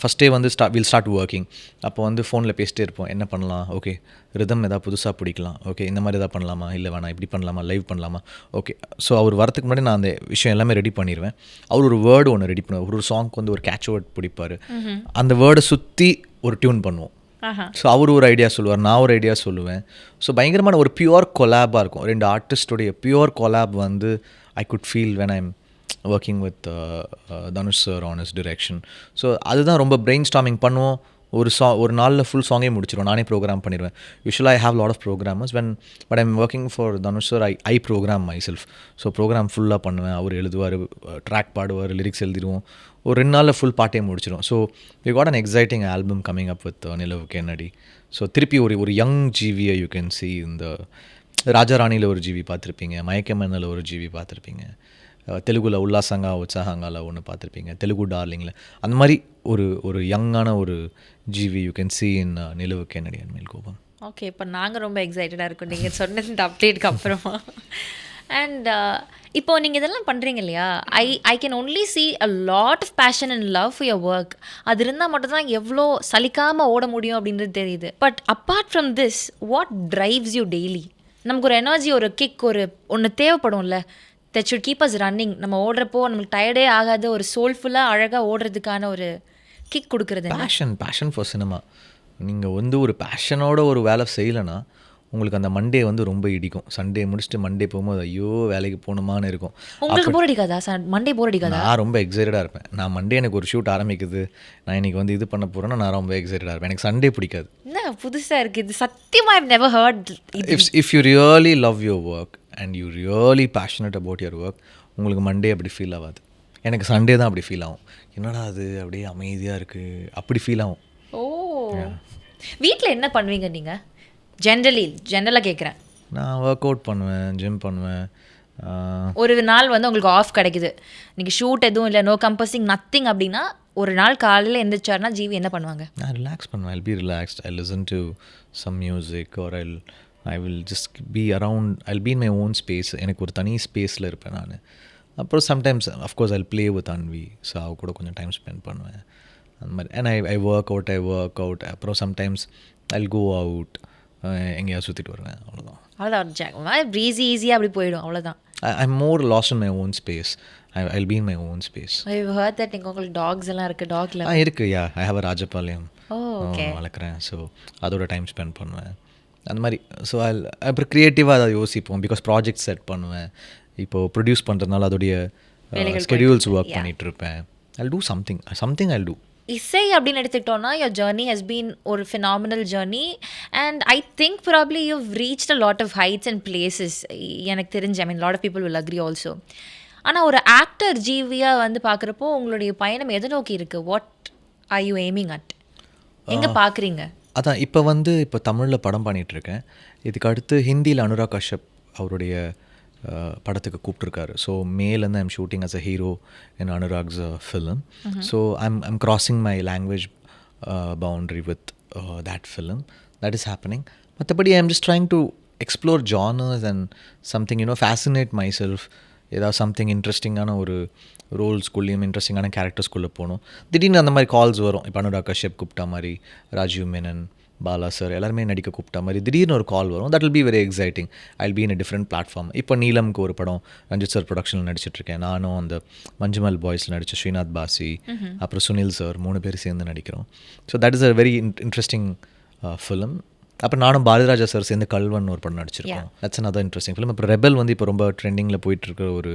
ஃபஸ்ட்டே வந்து வில் ஸ்டார்ட் ஒர்க்கிங். அப்போ வந்து ஃபோனில் பேசிட்டே இருப்போம், என்ன பண்ணலாம், ஓகே ரிதம் எதாவது புதுசாக பிடிக்கலாம், ஓகே இந்த மாதிரி எதாவது பண்ணலாமா, இல்லை வேணாம் இப்படி பண்ணலாமா, லைவ் பண்ணலாமா, ஓகே. ஸோ அவர் வரத்துக்கு முன்னாடி நான் அந்த விஷயம் எல்லாமே ரெடி பண்ணிடுவேன். அவர் ஒரு வேர்டு ஒன்று ரெடி பண்ணுவார். ஒரு சாங்க்கு வந்து ஒரு கேட்ச் வேர்ட் பிடிப்பார். அந்த வேர்டை சுற்றி ஒரு டியூன் பண்ணுவோம். ஸோ அவர் ஒரு ஐடியா சொல்லுவார், நான் ஒரு ஐடியா சொல்லுவேன். ஸோ பயங்கரமான ஒரு பியூர் கொலாபாக இருக்கும். 2 ஆர்டிஸ்டோடைய பியூர் கொலாப் வந்து I could feel when I'm working with Dhanush sir on his direction. So அதுதான் ரொம்ப பிரெயின் ஸ்டார்மிங் பண்ணுவோம். ஒரு நாளில் ஃபுல் சாங்கே முடிச்சிடுவோம். நானே ப்ரோக்ராம் பண்ணிடுவேன். யூஸ்வலாக I have lot of programmers but I'm working for Dhanush sir. I program myself. So program ஃபுல்லாக பண்ணுவேன். அவர் எழுதுவார், ட்ராக் பாடுவார், லிரிக்ஸ் எழுதிடுவோம். ஒரு 2 நாளில் ஃபுல் பாட்டே முடிச்சிடும். So we got an exciting album coming up with நிலவு கென்னடி. ஸோ திருப்பி ஒரு யங் ஜிவியை யூ கேன் சி. இந்த ராஜாராணியில் ஒரு ஜிவி பார்த்துருப்பீங்க, மயக்கமன்னில் ஒரு ஜிவி பார்த்துருப்பீங்க, தெலுங்குல உல்லாசங்கா உற்சாகங்கால ஒன்று பார்த்துருப்பீங்க, தெலுங்கு டார்லிங்கில். அந்த மாதிரி ஒரு யங்கான ஒரு ஜிவி யூ கேன் சி இன் நிலவு கென்னடி அண்ட் மேல் கோபம். ஓகே, இப்போ நாங்கள் ரொம்ப எக்ஸைட்டடாக இருக்கோம் நீங்கள் சொன்னது இந்த அப்டேட்டுக்கு அப்புறமா. அண்ட் இப்போது நீங்கள் இதெல்லாம் பண்ணுறீங்க இல்லையா, I can only see a lot of passion and love for your work. அது இருந்தால் மட்டும்தான் எவ்வளோ சலிக்காமல் ஓட முடியும் அப்படின்றது தெரியுது. But apart from this, what drives you daily? நமக்கு ஒரு எனர்ஜி, ஒரு கிக், ஒன்று தேவைப்படும்ல, that should keep us running. நம்ம ஓடுறப்போ நம்மளுக்கு டயர்டே ஆகாத ஒரு சோல்ஃபுல்லாக அழகாக ஓடுறதுக்கான ஒரு கிக் கொடுக்குறது. Fashion for cinema. நீங்கள் வந்து ஒரு பேஷனோட ஒரு வேலை செய்யலைன்னா உங்களுக்கு அந்த மண்டே வந்து ரொம்ப இடிக்கும். சண்டே முடிச்சுட்டு மண்டே போகும்போது ஐயோ வேலைக்கு போகணுமான்னு இருக்கும். உங்களுக்கு போர் அடிக்காதா சார்? மண்டே போர் அடிக்காதா? நான் ரொம்ப எக்ஸைட்டடாக இருப்பேன். நான் மண்டே எனக்கு ஒரு ஷூட் ஆரம்பிக்குது, நான் இன்றைக்கி வந்து இது பண்ண போகிறேன்னா நான் ரொம்ப எக்ஸைட்டடாக இருப்பேன். எனக்கு சண்டே பிடிக்காது. என்ன புதுசாக இருக்குது இது, சத்தியமாக I've never heard. If you really love your work and you really passionate about your work, உங்களுக்கு மண்டே அப்படி ஃபீல் ஆகாது. எனக்கு சண்டே தான் அப்படி ஃபீல் ஆகும். என்னடா அது அப்படியே அமைதியாக இருக்குது அப்படி ஃபீல் ஆகும். ஓ, வீட்டில் என்ன பண்ணுவீங்க நீங்கள்? ஜென்ரலாக கேட்குறேன். நான் ஒர்க் அவுட் பண்ணுவேன், ஜிம் பண்ணுவேன். ஒரு நாள் வந்து உங்களுக்கு ஆஃப் கிடைக்குது, நீங்கள் ஷூட் எதுவும் இல்லை, நோ கம்பல்சிங் நத்திங் அப்படின்னா, ஒரு நாள் காலையில் எந்திரிச்சாருன்னா ஜிவி என்ன பண்ணுவாங்க? நான் ரிலாக்ஸ் பண்ணுவேன். I'll be relaxed. I listen to some music or I will just be around. I'll be in my own space. எனக்கு ஒரு தனி ஸ்பேஸில் இருப்பேன் நான். அப்புறம் sometimes of course I'll play with Anvi. So அவ கூட கொஞ்சம் டைம் ஸ்பெண்ட் பண்ணுவேன் அந்த மாதிரி. And I work out. அப்புறம் சம்டைம்ஸ் ஐல் கோ அவுட், எங்கேயாவது சுற்றிட்டு வருவேன். அவ்வளோதான், ப்ரீஸி ஈஸியாக அப்படி போயிடும், அவ்வளோதான். I'm more lost in my own space. I'll be in my own space. I've heard that உங்களுக்கு டாக்ஸ் எல்லாம் இருக்குது. டாக்ல இருக்கு. Yeah, I have a Rajapalayam. Okay, வளர்க்குறேன். ஸோ அதோட டைம் ஸ்பெண்ட் பண்ணுவேன் அந்த மாதிரி. ஸோ அப்புறம் க்ரியேட்டிவாக அதை யோசிப்போம். பிகாஸ் ப்ராஜெக்ட் செட் பண்ணுவேன். இப்போது ப்ரொடியூஸ் பண்ணுறதுனால அதோடைய ஸ்கெடியூல்ஸ் ஒர்க் பண்ணிகிட்ருப்பேன். I'll do something I'll do. இசை அப்படின்னு எடுத்துக்கிட்டோன்னா, your journey has been ஒரு phenomenal journey and I think probably you've reached a lot of heights and places. எனக்கு தெரிஞ்சு, I mean lot of people will agree also. ஆனால் ஒரு ஆக்டர் ஜீவியாக வந்து பார்க்குறப்போ உங்களுடைய பயணம் எதை நோக்கி இருக்குது? What are you aiming at? எங்கே பார்க்குறீங்க? அதான் இப்போ தமிழில் படம் பண்ணிகிட்ருக்கேன். இதுக்கு அடுத்து ஹிந்தியில் அனுராக் கஷ்யப் அவருடைய படத்துக்கு கூப்பிட்ருக்காரு. ஸோ மேலேருந்து I'm shooting as a hero in Anurag's film. So I'm crossing my language boundary with that film. That is happening. மற்றபடி I'm just trying to explore genres and something fascinate myself. ஏதாவது சம்திங் இன்ட்ரெஸ்டிங்கான ஒரு ரோல்ஸ்குள்ளேயும் இன்ட்ரெஸ்டிங்கான கேரக்டர்ஸ்குள்ளே போகணும். திடீர்னு அந்த மாதிரி கால்ஸ் வரும். இப்போ அனுராக் கஷ்யப் கூப்பிட்டா மாதிரி, ராஜீவ் மேனன், பாலா சார் எல்லாருமே நடிக்க கூப்பிட்டா மாதிரி திடீர்னு ஒரு கால் வரும். That will be very exciting. Jal be in a different platform. இப்போ நீலம்க்கு ஒரு படம் ரஞ்சித் சார் ப்ரொடக்ஷனில் நடிச்சிட்ருக்கேன். நானும் அந்த மஞ்சுமல் பாய்ஸில் நடித்த ஸ்ரீநாத் பாசி, அப்புறம் சுனில் சார் 3 பேர் சேர்ந்து நடிக்கிறோம். So that is a very interesting film. அப்புறம் நானும் பாரதிராஜா சார் சேர்ந்து கல்வன் ஒரு படம் நடிச்சிருக்கோம். That's another interesting film. அப்புறம் ரெபல் இப்போ ரொம்ப ட்ரெண்டிங்கில் போயிட்டுருக்க ஒரு,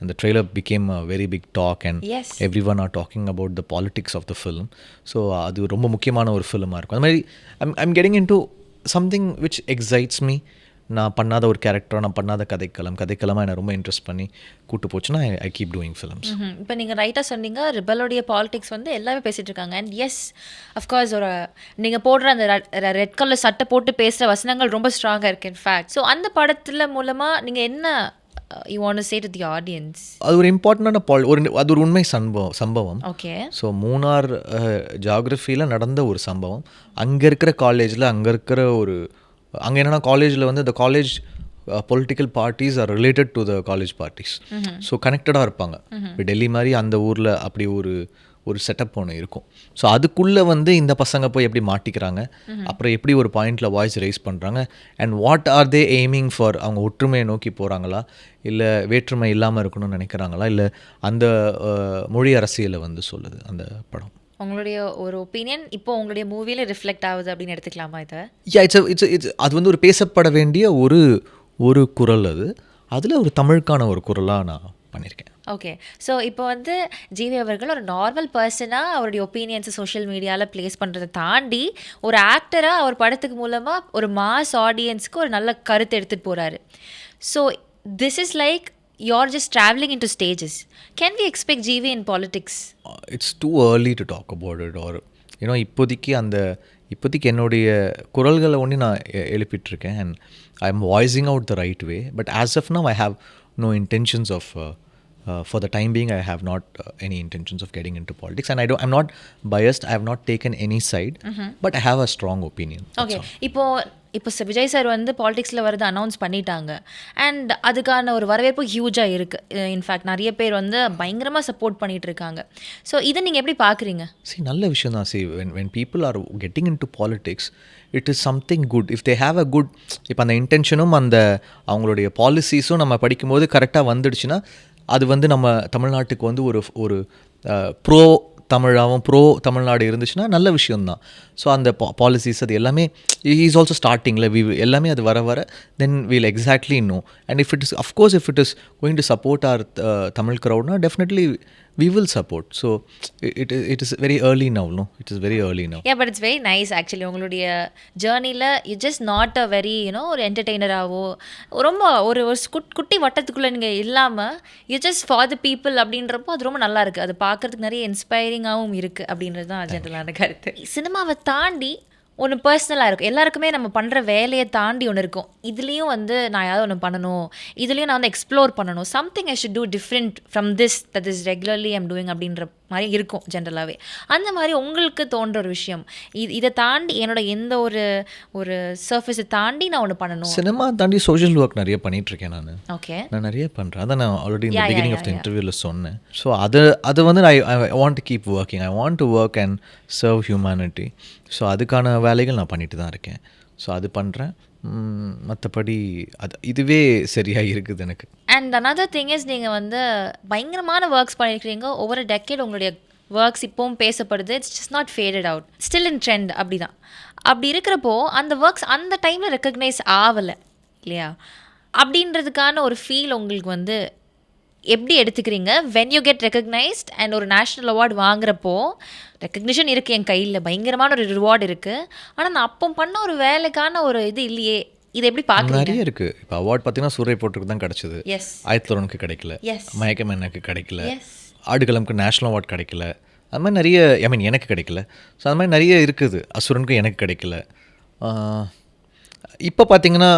அந்த trailer became a very big talk and everyone are talking about the politics of the film. So அது ரொம்ப முக்கியமான ஒரு ஃபிலிமாக இருக்கும். அது மாதிரி I'm getting into something which excites me. நான் பண்ணாத ஒரு கேரக்டராக, நான் பண்ணாத கதைக்களமாக என்னை ரொம்ப இன்ட்ரெஸ்ட் பண்ணி கூட்டு போச்சுன்னா ஐ கீப் டூயிங் ஃபிலிம்ஸ். இப்போ நீங்கள் ரைட்டாக சொன்னீங்க, ரிபலோடைய பாலிடிக்ஸ் வந்து எல்லாமே பேசிகிட்டு இருக்காங்க. அண்ட் எஸ், அஃப்கோர்ஸ் ஒரு நீங்கள் போடுற அந்த ரெட் கலர் சட்டை போட்டு பேசுகிற வசனங்கள் ரொம்ப ஸ்ட்ராங்காக இருக்குது இன்ஃபேக்ட். ஸோ அந்த படத்தில் மூலமாக நீங்கள் என்ன you want to say to the audience? அது ஒரு இம்பார்ட்டண்டான அது ஒரு உண்மை சம்பவம். ஓகே. ஸோ மூணார் ஜியாகிரஃபியில் நடந்த ஒரு சம்பவம். அங்கே இருக்கிற காலேஜில் அங்கே என்னென்னா காலேஜில் வந்து the college political parties are related to the college parties. So கனெக்டடாக இருப்பாங்க. இப்போ டெல்லி மாதிரி அந்த ஊரில் அப்படி ஒரு செட்டப் ஒன்று இருக்கும். ஸோ அதுக்குள்ளே வந்து இந்த பசங்க போய் எப்படி மாட்டிக்கிறாங்க, அப்புறம் எப்படி ஒரு பாயிண்டில் வாய்ஸ் ரைஸ் பண்ணுறாங்க, and what are they aiming for? அவங்க ஒற்றுமையை நோக்கி போகிறாங்களா, இல்லை வேற்றுமை இல்லாமல் இருக்கணும்னு நினைக்கிறாங்களா, இல்லை அந்த மொழி அரசியலை வந்து சொல்லுது அந்த படம். உங்களுடைய ஒரு ஒப்பீனியன் இப்போ உங்களுடைய மூவியில் ரிஃப்ளெக்ட் ஆகுது அப்படின்னு எடுத்துக்கலாமா இதை? இட்ஸ் அது வந்து ஒரு பேசப்பட வேண்டிய ஒரு குரல். அதில் ஒரு தமிழுக்கான ஒரு குரலாக நான் பண்ணியிருக்கேன். ஓகே. ஸோ இப்போ வந்து ஜிவி அவர்கள் ஒரு நார்மல் பர்சனாக அவருடைய ஒப்பீனியன்ஸை சோஷியல் மீடியாவில் ப்ளேஸ் பண்ணுறதை தாண்டி ஒரு ஆக்டராக அவர் படத்துக்கு மூலமாக ஒரு மாஸ் ஆடியன்ஸ்க்கு ஒரு நல்ல கருத்து எடுத்துகிட்டு போகிறாரு. So this is like you're just traveling into stages. Can we expect GV in politics? It's too early to talk about it. Or இப்போதைக்கு என்னுடைய குரல்களை ஒன்று நான் எழுப்பிட்டுருக்கேன். And I am voicing out the right way. But as of now I have no intentions of for the time being I have not any intentions of getting into politics, and I'm not biased. I have not taken any side, but I have a strong opinion. Okay. இப்போ விஜய் சார் வந்து பாலிடிக்ஸில் வரது அனௌன்ஸ் பண்ணிட்டாங்க. அண்ட் அதுக்கான ஒரு வரவேற்பு ஹியூஜாக இருக்குது. இன்ஃபேக்ட் நிறைய பேர் வந்து பயங்கரமாக சப்போர்ட் பண்ணிகிட்டு இருக்காங்க. ஸோ இதை நீங்கள் எப்படி பார்க்குறீங்க? நல்ல விஷயம் தான். when people are getting into politics, it is something good. If they have a good, இப்போ அந்த இன்டென்ஷனும் அந்த அவங்களுடைய பாலிசிஸும் நம்ம படிக்கும்போது கரெக்டாக வந்துடுச்சுன்னா அது வந்து நம்ம தமிழ்நாட்டுக்கு வந்து ஒரு ப்ரோ தமிழாகவும் ப்ரோ தமிழ்நாடு இருந்துச்சுன்னா நல்ல விஷயம்தான். ஸோ அந்த பாலிசிஸ் அது எல்லாமே இஸ் ஆல்சோ ஸ்டார்டிங்கில் எல்லாமே அது வர வர then we'll exactly know. And if it is of course if it is going to support our Tamil க்ரௌட்னா definitely we will support. So it is very early now, no? It is very early now. Yeah, but it's very nice actually. உங்களுடைய ஜேர்னியில் you just not a very ஒரு என்டர்டெய்னராகவோ ரொம்ப ஒரு குட்டி வட்டத்துக்குள்ளே நீங்கள் இல்லாமல் you just for the people அப்படின்றப்போ அது ரொம்ப நல்லா இருக்குது. அது பார்க்குறதுக்கு நிறைய இன்ஸ்பைரிங்காகவும் இருக்குது அப்படின்றது தான் ஜென்ரலான கருத்து. சினிமாவை தாண்டி ஒன்று பர்சனலாக இருக்கும். எல்லாருக்குமே நம்ம பண்ணுற வேலையை தாண்டி ஒன்று இருக்கும். இதுலேயும் வந்து நான் ஏதாவது ஒன்று பண்ணணும், இதுலேயும் நான் வந்து எக்ஸ்ப்ளோர் பண்ணணும், something I should do different from this that is regularly I'm doing அப்படின்ற மாதிரி இருக்கும் ஜென்ரலாகவே. அந்த மாதிரி உங்களுக்கு தோன்ற ஒரு விஷயம், இதை தாண்டி என்னோட எந்த ஒரு சர்ஃபேஸை தாண்டி நான் ஒன்று பண்ணணும். சினிமா தாண்டி சோஷியல் ஒர்க் நிறைய பண்ணிகிட்ருக்கேன் நான். ஓகே, நான் நிறைய பண்ணுறேன். அதான் நான் ஆல்ரெடி இந்த பிகினிங் ஆஃப் த இன்டர்வியூவில் சொன்னேன். ஸோ அது வந்து I want to keep working. I want to work and serve humanity. So அதுக்கான வேலைகள் நான் பண்ணிட்டு தான் இருக்கேன். ஸோ அது பண்ணுறேன். மற்றபடி இதுவே சரியாக இருக்குது எனக்கு. அண்ட் another thing is நீங்கள் வந்து பயங்கரமான ஒர்க்ஸ் பண்ணியிருக்கிறீங்க. ஒவ்வொரு டெக்கேட் உங்களுடைய ஒர்க்ஸ் இப்போவும் பேசப்படுது. It's just not faded out, still in trend. அப்படி தான். அப்படி இருக்கிறப்போ அந்த ஒர்க்ஸ் அந்த டைமில் ரெக்கக்னைஸ் ஆகலை இல்லையா? அப்படின்றதுக்கான ஒரு ஃபீல் உங்களுக்கு வந்து எப்படி எடுத்துக்கிறீங்க when you get recognized and ஒரு நேஷ்னல் அவார்டு வாங்குறப்போ ரெக்கக்னிஷன் இருக்குது, என் கையில் பயங்கரமான ஒரு ரிவார்டு இருக்குது, ஆனால் நான் அப்போ பண்ண ஒரு வேலைக்கான ஒரு இது இல்லையே, இது எப்படி பார்க்குறீங்க? நிறைய இருக்குது. இப்போ அவார்ட் பார்த்தீங்கன்னா சூரிய போட்டுக்கு தான் கிடச்சிது. எஸ், ஆயத்தோரனுக்கு கிடைக்கல, மயக்கம் எனக்கு கிடைக்கல, எஸ், ஆடுகளம்க்கு நேஷ்னல் அவார்ட் கிடைக்கல. அது மாதிரி நிறைய எனக்கு கிடைக்கல. ஸோ அது மாதிரி நிறைய இருக்குது. அசுரனுக்கு எனக்கு கிடைக்கல. இப்போ பார்த்தீங்கன்னா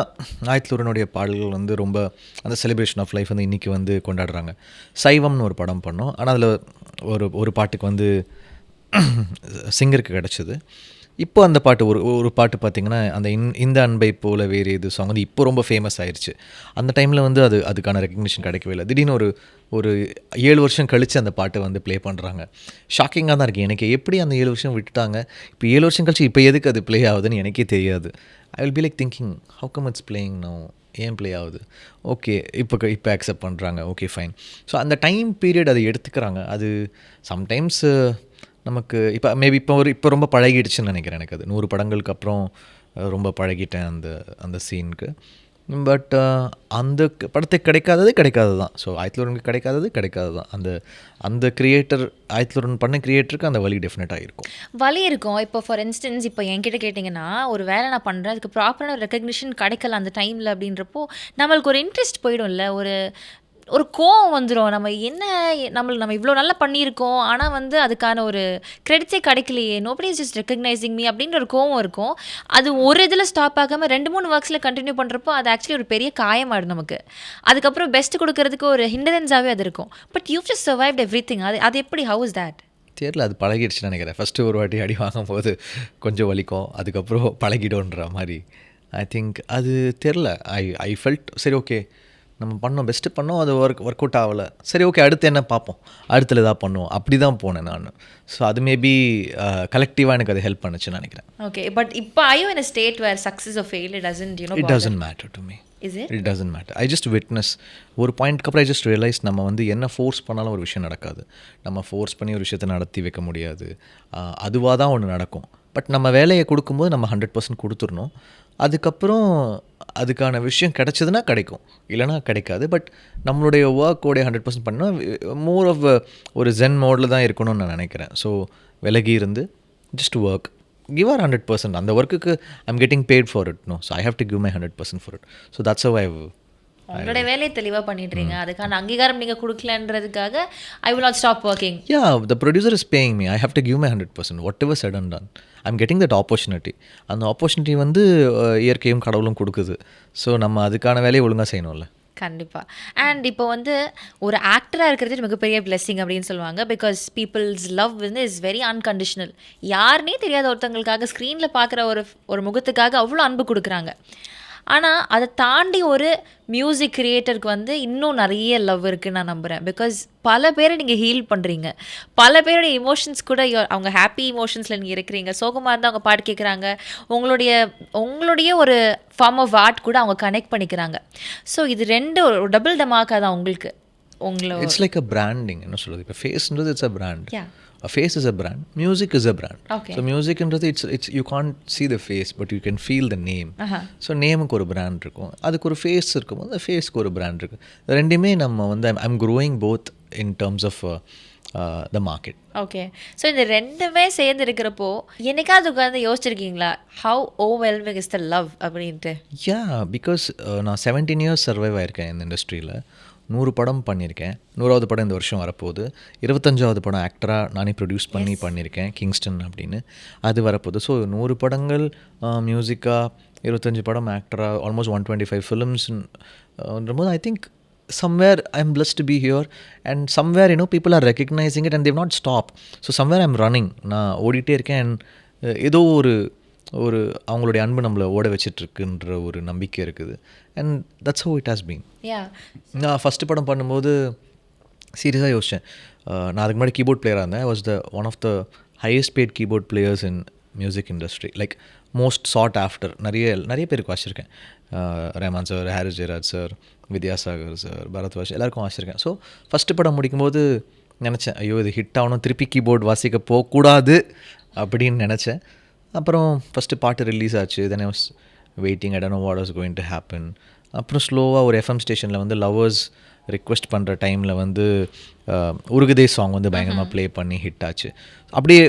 ஆயத்தூரனுடைய பாடல்கள் வந்து ரொம்ப அந்த செலிப்ரேஷன் ஆஃப் லைஃப் வந்து இன்றைக்கி வந்து கொண்டாடுறாங்க. சைவம்னு ஒரு படம் பண்ணோம். ஆனால் அதில் ஒரு பாட்டுக்கு வந்து சிங்கருக்கு கிடச்சிது. இப்போ அந்த பாட்டு ஒரு பாட்டு பார்த்திங்கன்னா அந்த இந்த அன்பை போல வேறு இது சாங் வந்து இப்போ ரொம்ப ஃபேமஸ் ஆயிடுச்சு. அந்த டைமில் வந்து அதுக்கான ரெக்கக்னிஷன் கிடைக்கவே இல்லை. திடீர்னு ஒரு 7 வருஷம் கழித்து அந்த பாட்டை வந்து ப்ளே பண்ணுறாங்க. ஷாக்கிங்காக தான் இருக்குது எனக்கு. எப்படி அந்த 7 வருஷம் விட்டுட்டாங்க, இப்போ 7 வருஷம் கழிச்சு இப்போ எதுக்கு அது ப்ளே ஆகுதுன்னு எனக்கே தெரியாது. I will be like thinking how come it's playing no, ஏன் ப்ளே ஆகுது, ஓகே இப்போ அக்செப்ட் பண்ணுறாங்க, ஓகே ஃபைன். ஸோ அந்த டைம் பீரியட் அதை எடுத்துக்கிறாங்க. அது சம்டைம்ஸ் நமக்கு இப்போ ரொம்ப பழகிடுச்சுன்னு நினைக்கிறேன். எனக்கு அது 100 படங்களுக்கு அப்புறம் ரொம்ப பழகிட்டேன் அந்த சீனுக்கு. பட் அந்த படத்துக்கு கிடைக்காதது தான். ஸோ ஆயத்தூரனுக்கு கிடைக்காதது தான். அந்த கிரியேட்டர் ஆயத்தூரன் பண்ண கிரியேட்டருக்கு அந்த வலி டெஃபினட்டாக இருக்கும். வலி இருக்கும். இப்போ ஃபார் இன்ஸ்டன்ஸ் இப்போ என்கிட்ட கேட்டிங்கன்னா ஒரு வேலை நான் பண்ணுறேன், அதுக்கு ப்ராப்பரான ரெக்கக்னிஷன் கிடைக்கல அந்த டைமில் அப்படின்றப்போ நம்மளுக்கு ஒரு இன்ட்ரெஸ்ட் போயிடும்ல, ஒரு கோவம் வந்துடும். நம்ம இவ்வளோ நல்லா பண்ணியிருக்கோம், ஆனால் வந்து அதுக்கான ஒரு கிரெடிட்ஸே கிடைக்கலையே, nobody is just recognising me அப்படின்ற ஒரு கோவம் இருக்கும். அது ஒரு இதில் ஸ்டாப் ஆகாமல் 2-3 ஒர்க்ஸில் கண்டினியூ பண்ணுறப்போ அது ஆக்சுவலி ஒரு பெரிய காயமாயிடும் நமக்கு. அதுக்கப்புறம் பெஸ்ட் கொடுக்கறதுக்கு ஒரு ஹிண்டரன்ஸாகவே அது இருக்கும். But you just survived everything. அது எப்படி, ஹவு இஸ் தட்? தெரியல, அது பழகிடுச்சுன்னு நினைக்கிறேன். ஃபஸ்ட்டு ஒரு வாட்டி அடி வாங்கும்போது கொஞ்சம் வலிக்கும், அதுக்கப்புறம் பழகிடும்ன்ற மாதிரி. ஐ திங்க் அது தெரில. ஐ ஃபெல்ட் சரி ஓகே நம்ம பண்ணோம், பெஸ்ட்டு பண்ணோம், அது ஒர்க் அவுட் ஆகலை, சரி ஓகே அடுத்து என்ன பார்ப்போம், அடுத்துல எதாவது பண்ணுவோம், அப்படி தான் போனேன் நான். ஸோ அது மேபி கலெக்டிவாக எனக்கு அது ஹெல்ப் பண்ணுச்சுன்னு நினைக்கிறேன். ஓகே, பட் இப்போ I you in a state where success or failure it doesn't matter to me. Is it? It doesn't matter. I just witness. ஒரு பாயிண்ட்க்கு அப்புறம் ஐ ஜஸ்ட் ரியலைஸ் நம்ம வந்து என்ன ஃபோர்ஸ் பண்ணாலும் ஒரு விஷயம் நடக்காது. நம்ம ஃபோர்ஸ் பண்ணி ஒரு விஷயத்தை நடத்தி வைக்க முடியாது. அதுவாக தான் ஒன்று நடக்கும். பட் நம்ம வேலையை கொடுக்கும்போது நம்ம 100% கொடுத்துடணும். அதுக்கப்புறம் அதுக்கான விஷயம் கிடைச்சதுன்னா கிடைக்கும், இல்லைனா கிடைக்காது. பட் நம்மளுடைய ஒர்க்கோடைய 100% பண்ணால் மோர் ஆஃப் ஒரு ஜென் மோடில் தான் இருக்கணும்னு நான் நினைக்கிறேன். ஸோ விலகி இருந்து ஜஸ்ட் ஒர்க், give our 100%. அந்த ஒர்க்குக்கு I'm getting paid for it, no, so I have to give my 100% for it. So that's how உங்களுடைய வேலையை தெளிவாக பண்ணிடுறீங்க. அதுக்கான அங்கீகாரம் நீங்கள் கொடுக்கலன்றதுக்காக I will not stop working. Yeah, the producer is paying me. I have to give my 100%. Whatever said and done, I'm getting that opportunity. அந்த ஆப்பர்ச்சுனிட்டி வந்து இயற்கையும் கடவுளும் கொடுக்குது. ஸோ நம்ம அதுக்கான வேலையை ஒழுங்காக செய்யணும்ல. கண்டிப்பாக. அண்ட் இப்போ வந்து ஒரு ஆக்டராக இருக்கிறது மிகப்பெரிய பிளெஸிங் அப்படின்னு சொல்லுவாங்க. பிகாஸ் பீப்புள்ஸ் லவ் வந்து இஸ் வெரி அன்கண்டிஷனல். யாருனே தெரியாத ஒருத்தங்களுக்காக ஸ்க்ரீனில் பார்க்குற ஒரு முகத்துக்காக அவ்வளோ அன்பு கொடுக்குறாங்க. ஆனால் அதை தாண்டி ஒரு மியூசிக் கிரியேட்டருக்கு வந்து இன்னும் நிறைய லவ் இருக்குதுன்னு நான் நம்புகிறேன். பிகாஸ் பல பேரை நீங்கள் ஹீல் பண்ணுறீங்க, பல பேருடைய இமோஷன்ஸ் கூட அவங்க ஹாப்பி இமோஷன்ஸில் நீங்கள் இருக்கிறீங்க, சோகமாக இருந்தால் அவங்க பாட்டு கேட்குறாங்க, உங்களுடைய ஒரு ஃபார்ம் ஆஃப் ஆர்ட் கூட அவங்க கனெக்ட் பண்ணிக்கிறாங்க. ஸோ இது ரெண்டு ஒரு டபுள் டமாக்கா தான் உங்களுக்கு. உங்களோட இட்ஸ் லைக் அ பிராண்டிங். என்ன சொல்கிறது, இப்போ ஃபேஸ்ன்றது it's a brand. Yeah. A face is a brand, music is a brand. Okay. So music ன்றது it's you can't see the face but you can feel the name. So நேமுக்கு ஒரு பிராண்ட் இருக்கும், அதுக்கு ஒரு ஃபேஸ் இருக்கும்போது அந்த ஃபேஸ்க்கு ஒரு பிராண்ட் இருக்குது. ரெண்டுமே நம்ம வந்து I'm growing both in terms of the market. Okay. So இந்த ரெண்டுமே சேர்ந்து இருக்கிறப்போ என்னைக்காவது உட்காந்து யோசிச்சிருக்கீங்களா how overwhelming is the love அப்படின்ட்டு? யா, பிகாஸ் நான் 17 years சர்வைவ் ஆயிருக்கேன் இந்த இண்டஸ்ட்ரியில். 100 படம் பண்ணியிருக்கேன். 100வது படம் இந்த வருஷம் வரப்போகுது. 25வது படம் ஆக்டராக நானே ப்ரொடியூஸ் பண்ணியிருக்கேன், கிங்ஸ்டன் அப்படின்னு. அது வரப்போகுது. ஸோ 100 படங்கள் மியூசிக்காக, 25 படம் ஆக்டராக, ஆல்மோஸ்ட் 125 ஃபிலிம்ஸ்ன்றபோது I think somewhere I'm blessed to be here and somewhere people are recognizing it and they've not stopped. So somewhere I'm running, நான் ஓடிட்டே இருக்கேன். அண்ட் ஏதோ ஒரு அவங்களுடைய அன்பு நம்மளை ஓட வச்சிட்ருக்குன்ற ஒரு நம்பிக்கை இருக்குது. And that's how it has been. நான் ஃபஸ்ட்டு படம் பண்ணும்போது சீரியஸாக யோசித்தேன். நான் அதுக்கு முன்னாடி கீபோர்ட் பிளேயராக இருந்தேன். I was one of the highest paid keyboard players in music industry, like most sought after. நிறைய பேருக்கு வாசிச்சிருக்கேன். Rahman sir, Harris Jayaraj sir, Vidyasagar sir, Bharadwaj, எல்லாருக்கும் வாசிச்சிருக்கேன். ஸோ ஃபஸ்ட்டு படம் முடிக்கும்போது நினச்சேன், ஐயோ இது ஹிட் ஆகணும், திருப்பி கீபோர்டு வாசிக்க போகக்கூடாது அப்படின்னு நினச்சேன். அப்புறம் ஃபஸ்ட்டு பாட்டு ரிலீஸ் ஆச்சு. Then I was waiting, I don't know what was going to happen. அப்புறம் ஸ்லோவாக ஒரு எஃப்எம் ஸ்டேஷனில் வந்து லவ்வர்ஸ் ரிக்வெஸ்ட் பண்ணுற டைமில் வந்து உருகுதே சாங் வந்து பயங்கரமாக ப்ளே பண்ணி ஹிட் ஆச்சு. அப்படியே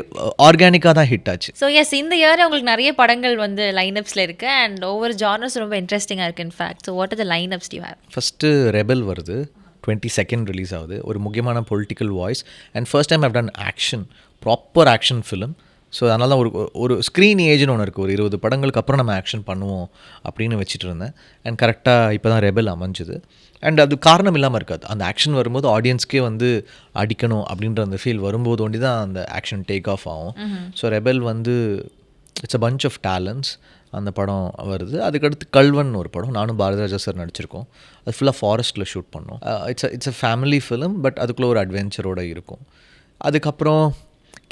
ஆர்கானிக்காக தான் ஹிட் ஆச்சு. ஸோ எஸ், இந்த இயர் உங்களுக்கு நிறைய படங்கள் வந்து லைனப்ஸில் இருக்குது அண்ட் ஒவ்வொரு ஜானர்ஸ் ரொம்ப இன்ட்ரெஸ்டிங்காக இருக்குது. In fact so what are the lineups you have? First rebel வருது, 22nd ரிலீஸ் ஆகுது. ஒரு முக்கியமான political voice and first time I've done action, proper action film. So அதனால தான் ஒரு ஸ்க்ரீன் ஏஜ்னு ஒன்று இருக்குது. ஒரு 20 படங்களுக்கு அப்புறம் நம்ம ஆக்ஷன் பண்ணுவோம் அப்படின்னு வச்சுட்டு இருந்தேன். அண்ட் கரெக்டாக இப்போ தான் ரெபல் அமைஞ்சுது. அண்ட் அது காரணம் இல்லாமல் இருக்காது. அந்த ஆக்ஷன் வரும்போது ஆடியன்ஸ்க்கே வந்து அடிக்கணும் அப்படின்ற அந்த ஃபீல் வரும்போது ஒண்டி தான் அந்த ஆக்ஷன் டேக் ஆஃப் ஆகும். ஸோ ரெபல் வந்து it's a bunch of talents. அந்த படம் வருது. அதுக்கடுத்து கல்வன் ஒரு படம், நானும் பாரதிராஜா சார் நடிச்சிருக்கோம். அது ஃபுல்லாக ஃபாரஸ்ட்டில் ஷூட் பண்ணோம். It's a family film, but அதுக்குள்ளே ஒரு அட்வென்ச்சரோடு இருக்கும். அதுக்கப்புறம்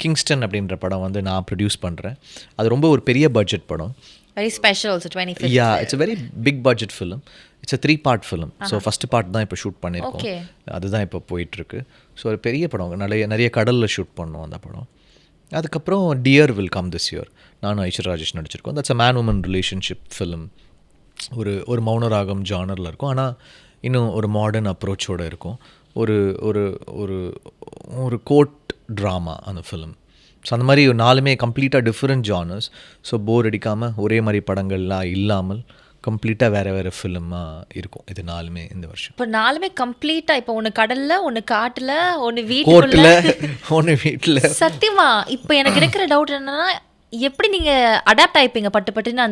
கிங்ஸ்டன் அப்படின்ற படம் வந்து நான் ப்ரொடியூஸ் பண்ணுறேன். அது ரொம்ப ஒரு பெரிய பட்ஜெட் படம். Very special also 25th. Yeah, it's a very big budget film. It's a 3-part film. So first part தான் இப்போ ஷூட் பண்ணியிருக்கோம். அதுதான் இப்போ போயிட்டுருக்கு. ஸோ ஒரு பெரிய படம், நிறைய கடலில் ஷூட் பண்ணோம் அந்த படம். அதுக்கப்புறம் Dear will come this year, நானும் ஐஸ்வர் ராஜேஷ் நடிச்சிருக்கோம். That's a man woman relationship film. ஒரு மௌனராகம் ஜானரில் இருக்கும், ஆனால் இன்னும் ஒரு மாடர்ன் அப்ரோச்சோடு இருக்கும். ஒரு ஒரு ஒரு ஒரு கோர்ட் ட்ராமா அந்த ஃபிலிம். ஸோ அந்த மாதிரி 4மே கம்ப்ளீட்டாக டிஃப்ரெண்ட் ஜானர்ஸ். ஸோ போர் அடிக்காமல் ஒரே மாதிரி படங்கள்லாம் இல்லாமல் கம்ப்ளீட்டாக வேறு ஃபிலிமாக இருக்கும் இது 4மே இந்த வருஷம். இப்போ 4மே கம்ப்ளீட்டாக, இப்போ ஒன்று கடலில், ஒன்று காட்டில், ஒன்று வீட்டில், ஒன்று வீட்டில். சத்தியமா இப்போ எனக்கு இருக்கிற டவுட் என்னன்னா, எப்படி நீங்கள் அடாப்ட் ஆகிப்பீங்க பட்டுன்னு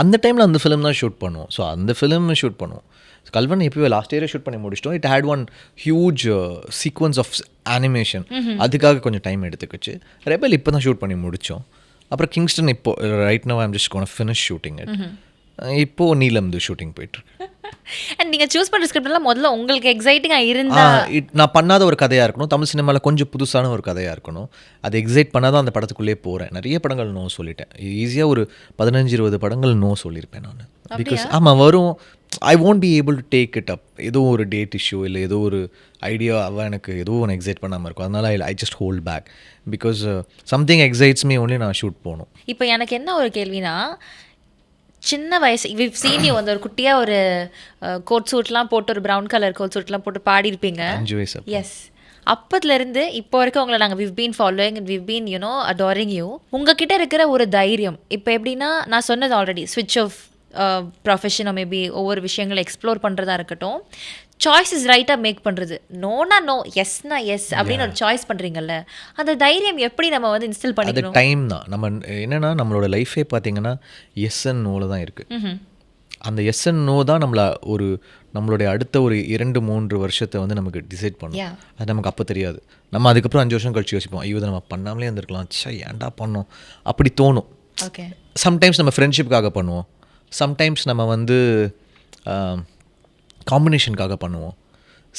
அந்த டைமில் அந்த ஃபிலிம் தான் ஷூட் பண்ணுவோம். ஸோ அந்த ஃபிலிம் ஷூட் பண்ணுவோம். கல்வன் எப்போயோ லாஸ்ட் இயரே ஷூட் பண்ணி முடிச்சிட்டோம். It had one huge sequence of animation. அதுக்காக கொஞ்சம் டைம் எடுத்துக்கிச்சு. ரெபல் இப்போ தான் ஷூட் பண்ணி முடித்தோம். அப்புறம் கிங்ஸ்டன் இப்போ right now I'm just gonna finish shooting it. இப்போது நீலம்து ஷூட்டிங் போயிட்டுருக்கு. அண்ட் நீங்கள் சூஸ் பண்ணுற ஸ்கிரிப்ட்லாம் முதல்ல உங்களுக்கு எக்ஸைட்டிங்காக இருந்தா, நான் பண்ணாத ஒரு கதையாக இருக்கணும், தமிழ் சினிமாவில் கொஞ்சம் புதுசான ஒரு கதையாக இருக்கணும். அது எக்ஸைட் பண்ணாதான் அந்த படத்துக்குள்ளே போகிறேன். நிறைய படங்கள் நோ சொல்லிட்டேன். ஈஸியாக ஒரு 15-20 படங்கள் நோ சொல்லியிருப்பேன் நான். பிகாஸ் ஆமாம் வரும், I won't be able to take it up. ஏதோ ஒரு டேட் இஷ்யூ இல்லை ஏதோ ஒரு ஐடியா அவள் எனக்கு ஏதோ ஒன்று எக்ஸைட் பண்ணாமல் இருக்கும். அதனால் I just hold back because something excites me only நான் ஷூட் போகணும். இப்போ எனக்கு என்ன ஒரு கேள்வினா, சின்ன வயசு விவ் சீனியோ வந்து ஒரு குட்டியாக ஒரு கோட் சூட்லாம் போட்டு, ஒரு ப்ரௌன் கலர் கோட் சூட்லாம் போட்டு பாடியிருப்பீங்க. 5 வயசு. எஸ், அப்பத்துலேருந்து இப்போ வரைக்கும் உங்களை நாங்கள் we've been following and we've been adoring you. உங்ககிட்ட இருக்கிற ஒரு தைரியம் இப்போ எப்படின்னா, நான் சொன்னது ஆல்ரெடி ஸ்விட்ச் ஆஃப் ப்ரொஃபஷனோ மேபி ஒவ்வொரு விஷயங்களை எக்ஸ்ப்ளோர் பண்ணுறதா இருக்கட்டும், சாய்ஸ் இஸ் ரைட்டாக மேக் பண்ணுறது, நோனா நோ, எஸ்னா எஸ் அப்படின்னு ஒரு சாய்ஸ் பண்ணுறீங்கல்ல, அந்த தைரியம் எப்படி நம்ம வந்து இன்ஸ்டில் பண்ணிக்கணும்? அது டைம் தான். நம்ம என்னென்னா நம்மளோட லைஃபே பார்த்தீங்கன்னா எஸ் அண்ட் நோவில் தான் இருக்குது. அந்த எஸ் அண்ட் நோ தான் நம்மளுடைய அடுத்த ஒரு 2-3 வருஷத்தை வந்து நமக்கு டிசைட் பண்ணும். அது நமக்கு அப்போ தெரியாது. நம்ம அதுக்கப்புறம் 5 வருஷம் கழிச்சு யோசிப்போம், ஐயோ நம்ம பண்ணாமலே இருந்திருக்கலாம், ஏன்டா பண்ணோம் அப்படி தோணும். ஓகே, சம்டைம்ஸ் நம்ம ஃப்ரெண்ட்ஷிப்காக பண்ணுவோம், சம்டைம்ஸ் நம்ம வந்து காம்பினேஷனுக்காக பண்ணுவோம்.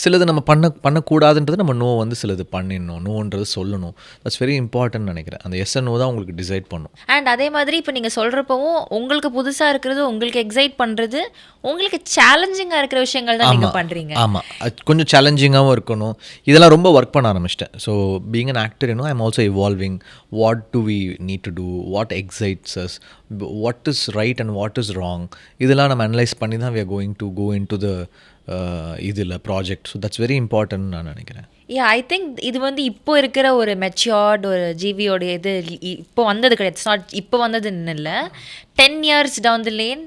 சிலது நம்ம பண்ணக்கூடாதுன்றது நம்ம நோ வந்து சிலது பண்ணிடணும், நோன்றது சொல்லணும். தட்ஸ் வெரி இம்பார்ட்டன்ட் நினைக்கிறேன். அந்த எஸ் அண்ட் நோ தான் உங்களுக்கு டிசைட் பண்ணும். அண்ட் அதே மாதிரி இப்போ நீங்கள் சொல்கிறப்பவும் உங்களுக்கு புதுசாக இருக்கிறது, உங்களுக்கு எக்ஸைட் பண்ணுறது, உங்களுக்கு சேலஞ்சிங்காக இருக்கிற விஷயங்கள் தான் நீங்கள் பண்ணுறீங்க. ஆமாம், அது கொஞ்சம் சேலஞ்சிங்காகவும் இருக்கணும். இதெல்லாம் ரொம்ப ஒர்க் பண்ண ஆரம்பிச்சிட்டேன். So being an actor I am also evolving. What do we need to do, what excites us, what is right and what is wrong, இதெல்லாம் நம்ம அனலைஸ் பண்ணி தான் we are going to go into the இதில் project. So that's very important நான் நினைக்கிறேன். ஐ திங்க் இது வந்து இப்போ இருக்கிற ஒரு மெச்சூர்ட் ஒரு ஜிவியோட இது இப்போ வந்தது கிடையாது. இட்ஸ் நாட் இப்போ வந்ததுன்னு இல்லை, 10 years டவுன் தி லேன்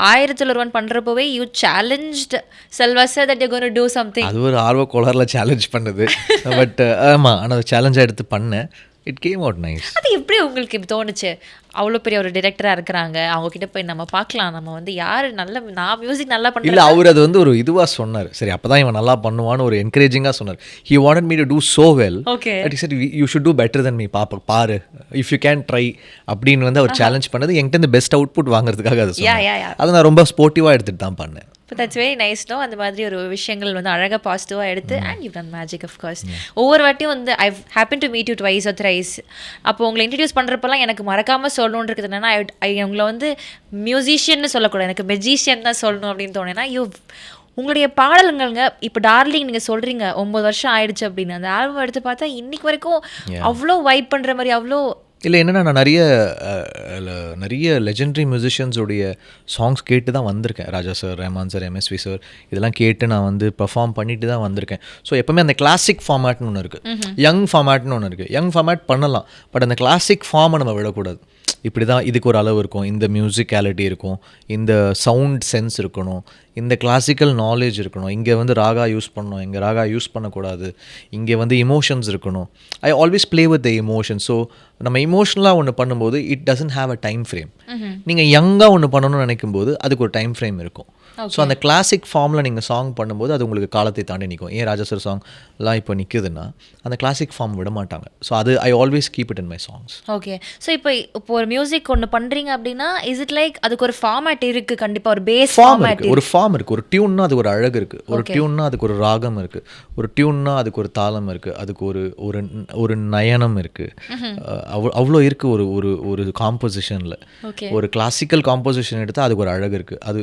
1001 பண்ணுறப்போவே you challenged Selva sir that you gone to do something. அது ஒரு ஆர்வ கோளாறில் சேலஞ்ச் பண்ணது. பட் ஆமாம், ஆனால் சேலஞ்சாக எடுத்து பண்ணேன். It came out nice. அது எப்படி உங்களுக்கு இப்படி தோணுச்சு? அவ்வளோ பெரிய ஒரு டிரெக்டராக இருக்கிறாங்க, அவங்கக்கிட்ட போய் நம்ம பார்க்கலாம், நம்ம வந்து யார் நல்ல நான் மியூசிக் நல்லா பண்ணுறேன். இல்லை, அவர் அது வந்து ஒரு இதுவாக சொன்னார். சரி, அப்போ தான் இவன் நல்லா பண்ணுவான்னு ஒரு என்கரேஜிங்காக சொன்னார். He wanted me to do so well. Okay, சரி, you should do better than me, பாரு இஃப் யூ கேன் ட்ரை அப்படின்னு வந்து அவர் சேலஞ்ச் பண்ணது. என்கிட்ட இந்த பெஸ்ட் அவுட்புட் வாங்குறதுக்காக அது சொன்னார். அதை நான் ரொம்ப ஸ்போர்ட்டிவாக எடுத்துகிட்டு தான் பண்ணேன். இப்போ தட்ஸ் வெரி நைஸ். நோ, அந்த மாதிரி ஒரு விஷயங்கள் வந்து அழகாக பாசிட்டிவாக எடுத்து and you done magic of course. ஒவ்வொரு வாட்டியும் வந்து I happen to meet you twice or thrice. அப்போ உங்களை இன்ட்ரடியூஸ் பண்ணுறப்பெல்லாம் எனக்கு மறக்காமல் சொல்லணுன்னு இருக்குது என்னென்னா, உங்களை வந்து மியூசிஷியன்னு சொல்லக்கூடாது, எனக்கு மெஜிஷியன் தான் சொல்லணும் அப்படின்னு தோணுன்னா, உங்களுடைய பாடல்கள்ங்க இப்போ டார்லிங் நீங்கள் சொல்கிறீங்க 9 வருஷம் ஆயிடுச்சு அப்படின்னு, அந்த ஆல்பம் எடுத்து பார்த்தா இன்னைக்கு வரைக்கும் அவ்வளோ வைப் பண்ணுற மாதிரி அவ்வளோ. இல்லை, என்னென்னா நான் நிறைய லெஜெண்டரி மியூசிஷியன்ஸோடைய சாங்ஸ் கேட்டு தான் வந்திருக்கேன். Raja sir, Rahman sir, MSV sir, இதெல்லாம் கேட்டு நான் வந்து பெர்ஃபார்ம் பண்ணிட்டு தான் வந்திருக்கேன். ஸோ எப்போவுமே அந்த கிளாசிக் ஃபார்மேட்னு ஒன்று இருக்குது, யங் ஃபார்மேட்னு ஒன்று இருக்குது. யங் ஃபார்மேட் பண்ணலாம், பட் அந்த கிளாசிக் ஃபார்மை நம்ம விடக்கூடாது. இப்படி தான், இதுக்கு ஒரு அளவு இருக்கும், இந்த மியூசிக்காலிட்டி இருக்கும், இந்த சவுண்ட் சென்ஸ் இருக்கணும், இந்த கிளாசிக்கல் நாலேஜ் இருக்கணும், இங்கே வந்து ராகா யூஸ் பண்ணணும், இங்கே ராகா யூஸ் பண்ணக்கூடாது, இங்கே வந்து இமோஷன்ஸ் இருக்கணும். I always play with the emotion. So நம்ம இமோஷனலாக ஒன்று பண்ணும்போது it doesn't have a time frame. நீங்கள் யங்காக ஒன்று பண்ணணும்னு நினைக்கும் போது அதுக்கு ஒரு டைம் ஃப்ரேம் இருக்கும். ஸோ அந்த கிளாசிக் ஃபார்மில் நீங்கள் சாங் பண்ணும்போது அது உங்களுக்கு காலத்தை தாண்டி நிற்கும். ஏன் ராஜா சார் சாங்லாம் இப்போ நிற்குதுன்னா அந்த கிளாசிக் ஃபார்ம் விட மாட்டாங்க. ஸோ அது I always keep it in my songs. Okay, so இப்போ ஒரு மியூசிக் ஒன்று பண்ணுறீங்க அப்படின்னா, இஸ் இட் லைக் அதுக்கு ஒரு ஃபார்மேட் இருக்குது, கண்டிப்பாக ஒரு பேஸ் ஃபார்மேட், ஒரு ஃபார்ம் இருக்குது. ஒரு டியூன்னா அதுக்கு ஒரு அழகு இருக்குது, ஒரு டியூன்னா அதுக்கு ஒரு ராகம் இருக்குது, ஒரு டியூன்னா அதுக்கு ஒரு தாளம் இருக்குது, அதுக்கு ஒரு நயனம் இருக்குது, அவ்வளோ இருக்குது ஒரு காம்போசிஷனில். ஒரு கிளாசிக்கல் காம்போசிஷன் எடுத்தால் அதுக்கு ஒரு அழகு இருக்குது. அது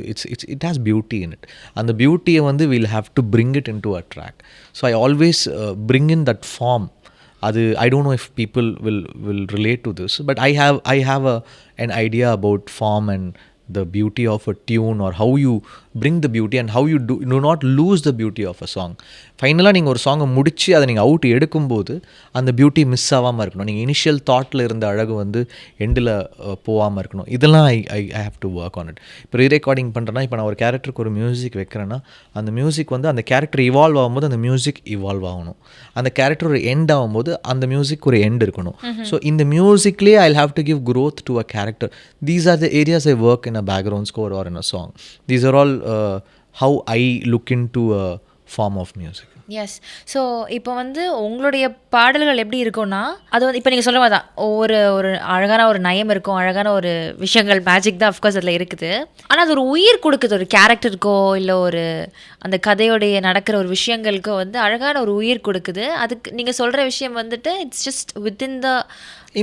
it has beauty in it. அந்த பியூட்டியை வந்து we'll have to bring it into a track. So I always bring in that form. அது I don't know if people will relate to this, but I have an idea about form and the beauty of a tune, or how you bring the beauty and how you do not lose the beauty of a song. ஃபைனலாக நீங்கள் ஒரு சாங்கை முடித்து அதை நீங்கள் அவுட் எடுக்கும்போது அந்த பியூட்டி மிஸ் ஆகாமல் இருக்கணும். நீங்கள் இனிஷியல் தாட்டில் இருந்த அழகு வந்து எண்டில் போகாமல் இருக்கணும். இதெல்லாம் ஐ have to work on it. இப்போ ரீரெக்கார்டிங் பண்ணுறேன்னா, இப்போ நான் ஒரு கேரக்டருக்கு ஒரு மியூசிக் வைக்கிறேன்னா, அந்த மியூசிக் வந்து அந்த கேரக்டர் இவால்வ் ஆகும்போது அந்த மியூசிக் இவால்வ் ஆகணும். அந்த கேரக்டர் ஒரு எண்ட் ஆகும்போது அந்த மியூசிக் ஒரு எண்ட் இருக்கணும். ஸோ இந்த மியூசிக்லேயே I have to give growth to a character. These are the areas I work in a background score or in a song. These are all how I look into a form of music. Yes. So இப்போ வந்து உங்களுடைய பாடல்கள் எப்படி இருக்கும்னா, அது வந்து இப்போ நீங்கள் சொல்ல மாதிரி தான் ஒரு அழகான ஒரு நயம் இருக்கும், அழகான ஒரு விஷயங்கள், மேஜிக் தான் அஃப்கோர்ஸ் அதில் இருக்குது. ஆனால் அது ஒரு உயிர் கொடுக்குது, ஒரு கேரக்டருக்கோ இல்லை ஒரு அந்த கதையோடைய நடக்கிற ஒரு விஷயங்களுக்கோ வந்து அழகான ஒரு உயிர் கொடுக்குது. அதுக்கு நீங்கள் சொல்கிற விஷயம் வந்துட்டு it's just within the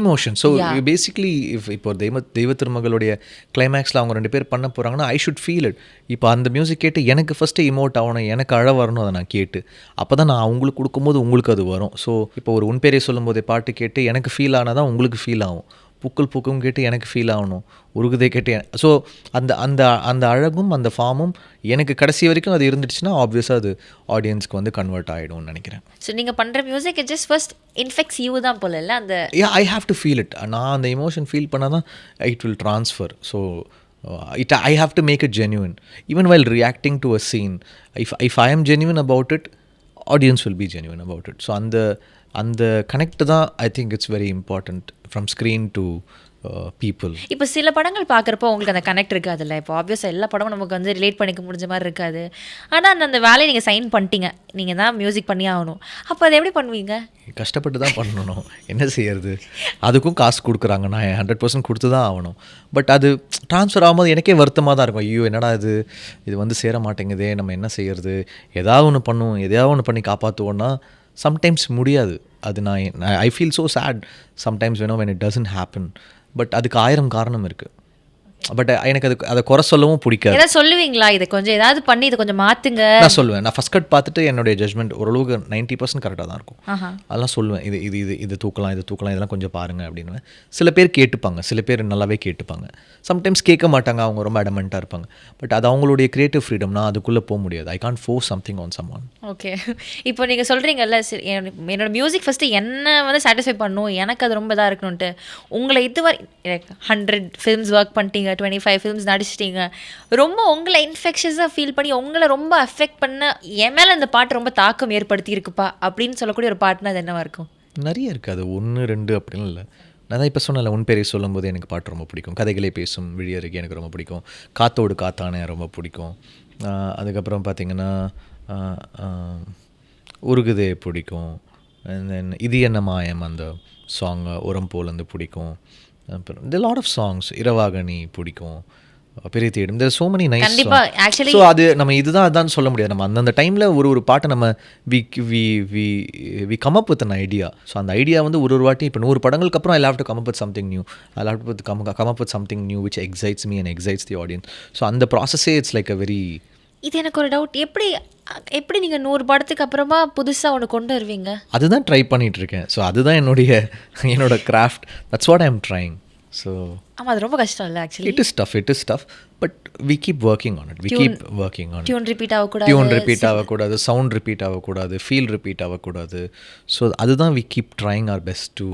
emotion. So basically இப்போ தெய்வ திருமகளுடைய கிளைமேக்ஸில் அவங்க 2 பேர் பண்ண போகிறாங்கன்னா ஐ ஷுட் ஃபீல் இட். இப்போ அந்த மியூசிக் கேட்டு எனக்கு ஃபஸ்ட்டு இமோட் ஆகணும், எனக்கு அழ வரணும், அதை நான் கேட்டு அப்போ தான் நான் அவங்களுக்கு கொடுக்கும்போது உங்களுக்கு அது வரும். ஸோ இப்போ ஒரு உன் பேரை சொல்லும் போதே பாட்டு கேட்டு எனக்கு ஃபீல் ஆனால் தான் உங்களுக்கு ஃபீல் ஆகும். பூக்கள் பூக்கும் கேட்டு எனக்கு ஃபீல் ஆகணும், உருகுதை கேட்டு. ஸோ அந்த அழகும் அந்த ஃபார்மும் எனக்கு கடைசி வரைக்கும் அது இருந்துச்சுன்னா ஆப்வியஸாக அது ஆடியன்ஸ்க்கு வந்து கன்வெர்ட் ஆகிடும்னு நினைக்கிறேன். ஸோ நீங்கள் பண்ணுற music it just first infects you தான் போல இல்லை அந்த I have to feel it. நான் அந்த எமோஷன் ஃபீல் பண்ணால் தான் it will transfer. So I have to make it genuine. Even while reacting to a scene, if I am genuine about it, audience will be genuine about it. So அந்த connect தான் I think it's very important from screen to people. இப்போ சில படங்கள் பார்க்குறப்போ உங்களுக்கு அந்த கனெக்ட் இருக்காதுல்ல. இப்போ ஆப்வியஸாக எல்லா படமும் நமக்கு வந்து ரிலேட் பண்ணிக்க முடிஞ்ச மாதிரி இருக்காது. ஆனால் அந்த வேலையை நீங்கள் சைன் பண்ணிட்டீங்க, நீங்கள் தான் மியூசிக் பண்ணி ஆகணும். அப்போ அதை எப்படி பண்ணுவீங்க? கஷ்டப்பட்டு தான் பண்ணணும், என்ன செய்யறது. அதுக்கும் காசு கொடுக்குறாங்க, நான் 100% கொடுத்து தான் ஆகணும். பட் அது ட்ரான்ஸ்ஃபர் ஆகும்போது எனக்கே வருத்தமாக தான் இருக்கும். ஐயோ என்னடா இது வந்து சேர மாட்டேங்குதே, நம்ம என்ன செய்யறது. ஏதாவது ஒன்று பண்ணுவோம், எதையாவது ஒன்று பண்ணி காப்பாற்றுவோன்னா சம்டைம்ஸ் முடியாது. அது I feel so sad sometimes when it doesn't happen. But அதுக்கு 1000 காரணம் இருக்குது. பட் எனக்கு அதை குறை சொல்லவும் பிடிக்காது. ஏதாவது சொல்லுவீங்களா, இதை கொஞ்சம் ஏதாவது பண்ணி இதை கொஞ்சம் மாற்றுங்க? நான் சொல்லுவேன். நான் ஃபஸ்ட் கட் பார்த்துட்டு என்னுடைய ஜட்மெண்ட் ஓரளவுக்கு 90% கரெக்டாக தான் இருக்கும். அதெல்லாம் சொல்லுவேன், இது தூக்கலாம் இதெல்லாம் கொஞ்சம் பாருங்கள் அப்படின்னு. சில பேர் கேட்டுப்பாங்க, சில பேர் நல்லாவே கேட்டுப்பாங்க. சம்டைம்ஸ் கேட்க மாட்டாங்க, அவங்க ரொம்ப அடமெண்ட்டாக இருப்பாங்க. பட் அது அவங்களுடைய கிரியேட்டிவ் ஃப்ரீடம், நான் அதுக்குள்ளே போக முடியாது. I can't force something on someone. Okay, இப்போ நீங்கள் சொல்கிறீங்கல்ல, என்னோட மியூசிக் ஃபஸ்ட்டு என்ன வந்து சாட்டிஸ்ஃபை பண்ணும், எனக்கு அது ரொம்ப இதாக இருக்கணும்ன்ட்டு. உங்களை இதுவரை 100 ஃபிலிம்ஸ் ஒர்க் பண்ணிட்டீங்க, 25 ஃபிலிம்ஸ் நடிச்சிட்டிங்க. ரொம்ப உங்களை இன்ஃபெக்ஷஸாக ஃபீல் பண்ணி உங்களை ரொம்ப அஃபெக்ட் பண்ண, என் மேலே இந்த பாட்டு ரொம்ப தாக்கம் ஏற்படுத்தி இருக்குப்பா அப்படின்னு சொல்லக்கூடிய ஒரு பாட்டுனா அது என்னவா இருக்கும்? நிறைய இருக்குது. அது 1 2 அப்படின்னு இல்லை. நான் தான் இப்போ சொன்னல, உன் பேரை சொல்லும்போது எனக்கு பாட்டு ரொம்ப பிடிக்கும். கதைகளை பேசும் விழியருகே எனக்கு ரொம்ப பிடிக்கும். காத்தோடு காத்தானே ரொம்ப பிடிக்கும். அதுக்கப்புறம் பார்த்திங்கன்னா உருகுதே பிடிக்கும். அண்ட் தென் இது என்ன மாயம் அந்த சாங் உரம் போலேருந்து பிடிக்கும். அப்புறம் இந்த லாட் ஆஃப் சாங்ஸ், இரவாகனி பிடிக்கும், பெரிய தேடும். There so many nice songs. So அது நம்ம இதுதான் அதான் சொல்ல முடியாது. நம்ம அந்தந்த டைமில் ஒரு பாட்டை நம்ம we come up with an idea. So அந்த ஐடியா வந்து ஒரு வாட்டி இப்போ 100 படங்களுக்கு அப்புறம் I have to come up with something new. I have to come up with something new which excites me and excites the audience. So அந்த ப்ராசஸே இட்ஸ் லைக் அ வெரி. இது எனக்கு ஒரு டவுட், எப்படி நீங்கள் 100 படத்துக்கு அப்புறமா புதுசாக ஒன்று கொண்டு வருவீங்க? அதுதான் ட்ரை பண்ணிகிட்ருக்கேன். ஸோ அதுதான் என்னோட craft. That's what I am trying. So ஆமாம், அது ரொம்ப கஷ்டம் இல்லை actually. It is tough but we keep working on it. Tune repeat ஆகக்கூடாது, சவுண்ட் ரிப்பீட் ஆகக்கூடாது, ஃபீல் ரிப்பீட் ஆகக்கூடாது. ஸோ அதுதான் we keep trying our best to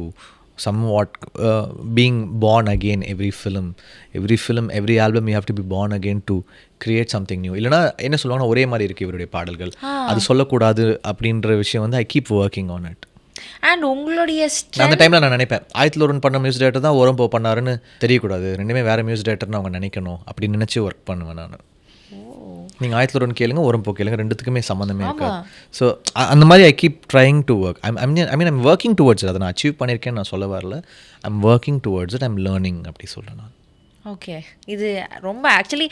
somewhat being born again. every film, every album you have to be born again to create something new. இல்லைனா என்ன சொல்லுவாங்கன்னா ஒரே மாதிரி இருக்குது இவருடைய பாடல்கள், அது சொல்லக்கூடாது அப்படின்ற விஷயம் வந்து I keep working on it. And உங்களுடைய அந்த டைமில் நான் நினைப்பேன், 1001 பண்ண மியூசிக் டைரக்டர் தான் ஓரம் பண்ணாருன்னு தெரியக்கூடாது, ரெண்டுமே வேறு மியூசிக் டைரக்டர்னு அவங்க நினைக்கணும் அப்படின்னு நினச்சி ஒர்க் பண்ணுவேன் நான். நீங்கள் 1001 கேளுங்க, ஓரம் கேளுங்க, ரெண்டுத்துக்குமே சம்மந்தமே இருக்காது. ஸோ அந்த மாதிரி I keep trying to work. I'm working towards it. அதை நான் அச்சீவ் பண்ணியிருக்கேன்னு நான் சொல்ல வரல. I'm working towards it, I'm learning அப்படி சொல்கிறேன் நான். ஓகே, இது ரொம்ப ஆக்சுவலி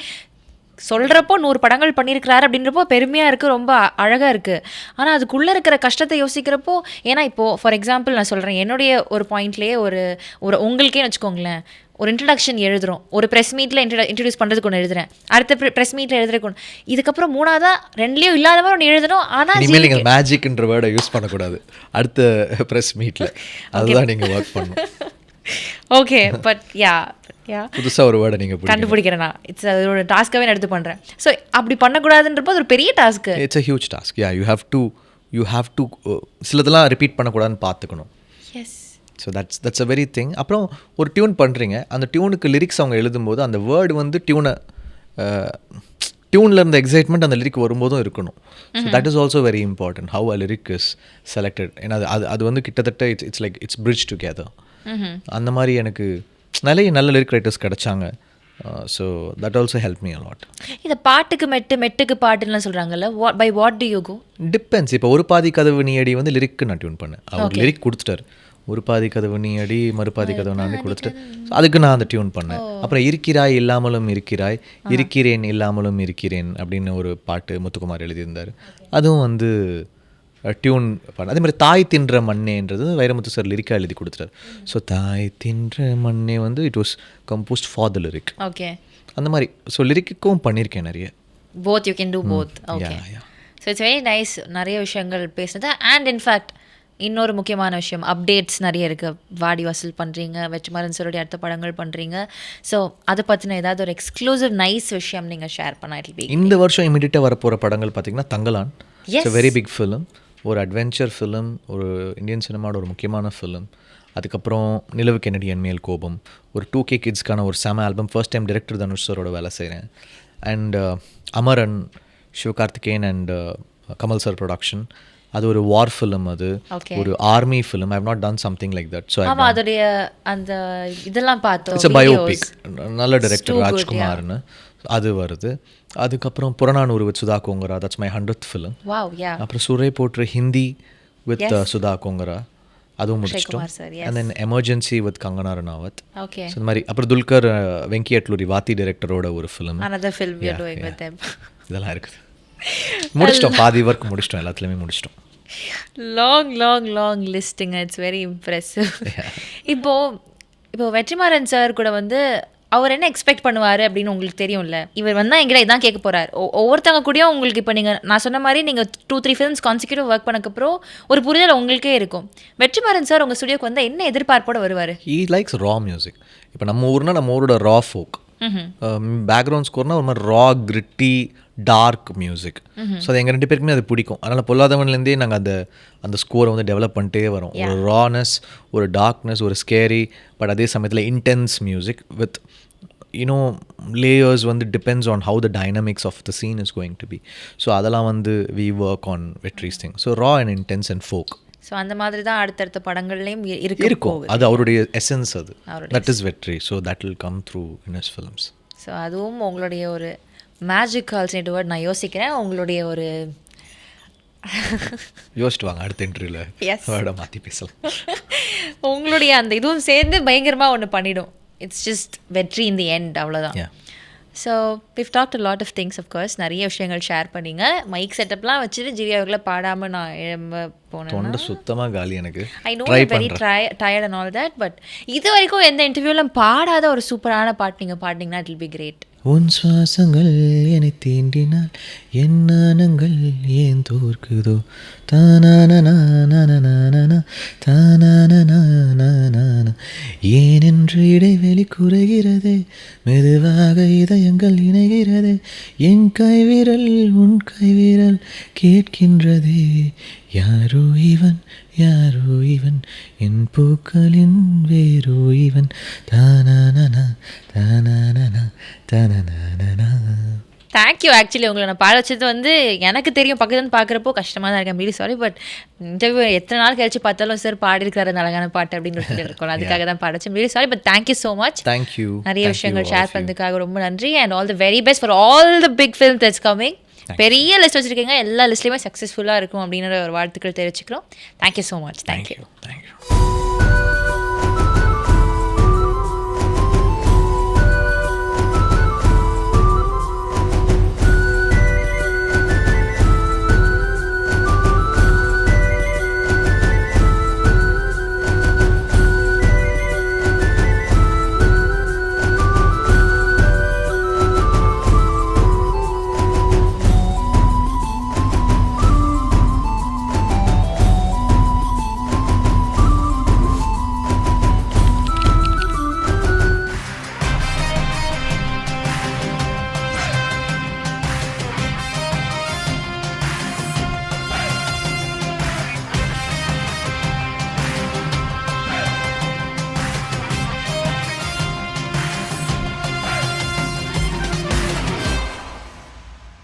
சொல்கிறப்போ 100 படங்கள் பண்ணியிருக்கிறாரு அப்படின்றப்போ பெருமையாக இருக்குது, ரொம்ப அழகாக இருக்குது. ஆனால் அதுக்குள்ளே இருக்கிற கஷ்டத்தை யோசிக்கிறப்போ, ஏன்னா இப்போது ஃபார் எக்ஸாம்பிள் நான் சொல்கிறேன், என்னுடைய ஒரு பாயிண்ட்லேயே ஒரு உங்களுக்கே வச்சுக்கோங்களேன், ஒரு இன்ட்ரடக்ஷன் எழுதுகிறோம், ஒரு ப்ரெஸ் மீட்டில் இன்ட்ரடியூஸ் பண்ணுறதுக்கு ஒன்று எழுதுறேன், அடுத்த ப்ரெஸ் மீட்டில் எழுதுறதுக்கு ஒன்று, இதுக்கப்புறம் 3ஆவதா 2லேயும் இல்லாத மாதிரி ஒன்று எழுதணும். ஆனால் இனிமேல் நீங்கள் மேஜிக்ன்ற வேர்டை யூஸ் பண்ணக்கூடாது அடுத்த ப்ரெஸ் மீட்டில், அதுதான் நீங்கள் ஒர்க் பண்ணணும். ஓகே, பட் புதுசாக ஒரு வேர்டை நீங்கள் கண்டுபிடிக்கிறேன் நான். இட்ஸ் அது ஒரு டாஸ்க்காகவே நான் எடுத்து பண்ணுறேன். ஸோ அப்படி பண்ணக்கூடாதுன்றப்போ அது ஒரு பெரிய task. It's a huge task. You have to சிலதெல்லாம் ரிப்பீட் பண்ணக்கூடாதுன்னு பார்த்துக்கணும். Yes. So that's a very thing. அப்புறம் ஒரு டியூன் பண்ணுறீங்க, அந்த டியூனுக்கு லிரிக்ஸ் அவங்க எழுதும்போது அந்த வேர்டு வந்து டியூனில் இருந்த எக்ஸைட்மெண்ட் அந்த லிரிக் வரும்போதும் இருக்கணும். So that is also very important how a lyric is selected. ஏன்னா அது வந்து கிட்டத்தட்ட it's like it's bridge together. அந்த மாதிரி எனக்கு நல்ல லிரிக் ரைட்டர்ஸ் கிடைச்சாங்க. So that also help me a lot. இந்த பாட்டுக்கு மெட்டுக்கு பாட்டுலாம் சொல்கிறாங்கல்ல, by what do you go? Depends. இப்போ ஒரு பாதி கதவு நீ அடி வந்து லிரிக்கு நான் டியூன் பண்ணேன். அவர் லிரிக் கொடுத்துட்டார், ஒரு பாதி கதவு நீ அடி மறுபாதி கதவு நான் கொடுத்துட்டு அதுக்கு நான் அந்த டியூன் பண்ணேன். அப்புறம் இருக்கிறாய் இல்லாமலும் இருக்கிறாய், இருக்கிறேன் இல்லாமலும் இருக்கிறேன் அப்படின்னு ஒரு பாட்டு முத்துக்குமார் எழுதியிருந்தார். அதுவும் வந்து டியூன் பண்ண. அதே மாதிரி தாய் தின்ற மண்ணேன்றது வைரமுத்து சார் லிரிக்காக எழுதி கொடுத்துட்டார். ஸோ தாய் தின்ற மண்ணே வந்து it was composed for the lyric. Okay, அந்த மாதிரி. ஸோ லிரிக்குக்கும் பண்ணியிருக்கேன் நிறைய. Both you can do both. Okay, so it's very nice. நிறைய விஷயங்கள் பேசுனது. அண்ட் இன்ஃபேக்ட் இன்னொரு முக்கியமான விஷயம், அப்டேட்ஸ் நிறைய இருக்குது. வாடி வாசல் பண்ணுறீங்க, வெற்றிமாறன் சாருடைய அடுத்த படங்கள் பண்ணுறீங்க. ஸோ அதை பற்றின ஏதாவது ஒரு எக்ஸ்க்ளூசிவ் நைஸ் விஷயம் நீங்கள் ஷேர் பண்ண. இந்த வருஷம் இமீடியட்டாக வரப்போகிற படங்கள் பார்த்தீங்கன்னா Thangalaan. It's very big film, ஒரு அட்வென்ச்சர் ஃபிலிம், ஒரு இந்தியன் சினிமாவோட ஒரு முக்கியமான ஃபிலிம். அதுக்கப்புறம் நிலவு கென்னடி என் மேல் கோபம், ஒரு 2K கிட்ஸ்க்கான ஒரு செம album. First time director Dhanush சாரோட வேலை செய்கிறேன். And Amaran, Sivakarthikeyan and Kamal sir production. அது ஒரு வார் ஃபிலிம், அது Okay. ஒரு army film. I have not done something like that. So ஆமா அதோடைய அந்த இதெல்லாம் பார்த்தோம். It's a biopic. நல்ல It's டைரக்டர் too good, ராஜ்குமார்னு. அது வருது. அதுக்கப்புறம் Purananooru with Sudha Kongara, that's my 100th film. Wow, yeah. அப்புறம் சுரே போற்று ஹிந்தி வித் Yes. சுதா கோங்கரா, அதுவும் முடிச்சிட்டோம். Kumar sir, yes. And then emergency with Kangana Ranaut. Okay. So இந்த மாதிரி. அப்புறம் துல்கர் வெங்கி அட்லூரி வாத்தி டைரக்டரோட ஒரு film. Another film you're doing with them. இதெல்லாம் இருக்குது. முடிச்சிட்டோம், பாதி ஒர்க் முடிச்சிட்டோம், எல்லாத்துலேயுமே முடிச்சிட்டோம். Long listing. It's very impressive. இப்போ வெற்றிமாறன் சார் கூட வந்து அவர் என்ன எக்ஸ்பெக்ட் பண்ணுவார் அப்படின்னு உங்களுக்கு தெரியும்ல. இவர் வந்தால் எங்கிட்ட இதான் கேட்க போகிறார். ஒவ்வொருத்தவங்க கூடயும் உங்களுக்கு இப்போ நீங்கள் நான் சொன்ன மாதிரி நீங்கள் 2-3 ஃபிலிம்ஸ் கான்சிக்யூட்டிவ் ஒர்க் பண்ணக்கப்புறம் ஒரு புரிதல் உங்களுக்கே இருக்கும். வெற்றிமாறன் சார் உங்கள் ஸ்டுடியோக்கு வந்தால் என்ன எதிர்பார்ப்போட வருவார்? He likes raw music. இப்போ நம்ம ஊர்னா நம்ம ஊரோட ரா ஃபோக், பேக்ரவுண்ட் ஸ்கோர்னா ஒரு மாதிரி ரா கிரிட்டி டார்க் மியூசிக். ஸோ அது எங்கள் 2 பேருக்குமே அது பிடிக்கும். அதனால் பொல்லாதவன்லேருந்தே நாங்கள் அந்த ஸ்கோரை வந்து டெவலப் பண்ணிட்டே வரோம். ஒரு ரானஸ், ஒரு டார்க்னஸ், ஒரு ஸ்கேரி, பட் அதே சமயத்தில் intense music with you know layers வந்து depends on how the dynamics of the scene is going to be. So அதெல்லாம் வந்து வி ஒர்க் ஆன் வெட்ரீஸ் thing. So raw and intense and folk. So அந்த மாதிரி தான் அடுத்தடுத்த படங்கள்லையும் இருக்கும். அது அவருடைய எசன்ஸ், அது that is Vetri. So that will come through in his films. So அதுவும் உங்களுடைய ஒரு மேஜிக் ஆல்டர்னேட்டிவ் வேர்ட் நான் யோசிக்கிறேன். உங்களுடைய ஒரு யோசிட்டு வாங்க, அடுத்த இன்டர்வியூவில் வேர்டை மாற்றி பேசலாம். உங்களுடைய அந்த இதுவும் சேர்ந்து பயங்கரமாக ஒன்று பண்ணிடும். இட்ஸ் ஜஸ்ட் வெற்றி இன் தி எண்ட், அவ்வளோதான். So we've talked a lot of things, of course. நிறைய விஷயங்கள் ஷேர் பண்ணிங்க. மைக் செட்டப்லாம் வச்சுட்டு ஜிவி அவர்களை பாடாமல் நான் எழும்ப போனேன். தொண்டை சுத்தமாக காலி எனக்கு. I know very tired and all that. But இது வரைக்கும் எந்த இன்டர்வியூலாம் பாடாத ஒரு சூப்பரான பாட்டு நீங்கள் பாடினீங்கன்னா இட் வில் பி கிரேட். உன் சுவாசங்கள் என்னை தீண்டினால் என் நாணங்கள் ஏன் தோற்குதோ, தானான ஏனென்று இடைவெளி குறைகிறது, மெதுவாக இதயங்கள் இணைகிறது, என் கைவிரல் உன் கைவிரல் கேட்கின்றதே, யாரோ இவன் யாரோ இவன், என் பூக்களின் வேரோ இவன், தானானா தானானா தானானா. தேங்க்யூ. ஆக்சுவலி உங்களை நான் பாட வச்சது வந்து எனக்கு தெரியும், பக்கத்துலேருந்து பார்க்குறப்போ கஷ்டமாக தான் இருக்கேன். மீறி சாரி. பட் இன்டர்வியூ எத்தனை நாள் கழிச்சு பார்த்தாலும் சார் பாடிருக்காரு அந்த அழகான பாட்டு அப்படின்னு ஒரு இருக்கும். அதுக்காக தான் பாடச்சேன். மீறி sorry. But thank you so much. Thank you. நிறைய விஷயங்கள் ஷேர் பண்ணதுக்காக ரொம்ப நன்றி. And all the very best for all the big film that's coming. பெரிய லிஸ்ட் வச்சுருக்கீங்க, எல்லா லிஸ்ட்லேயுமே சக்ஸஸ்ஃபுல்லாக இருக்கும் அப்படின்ற ஒரு வாழ்த்துக்கள் தெரிவிச்சுக்கிறோம். Thank you so much. தேங்க்யூ.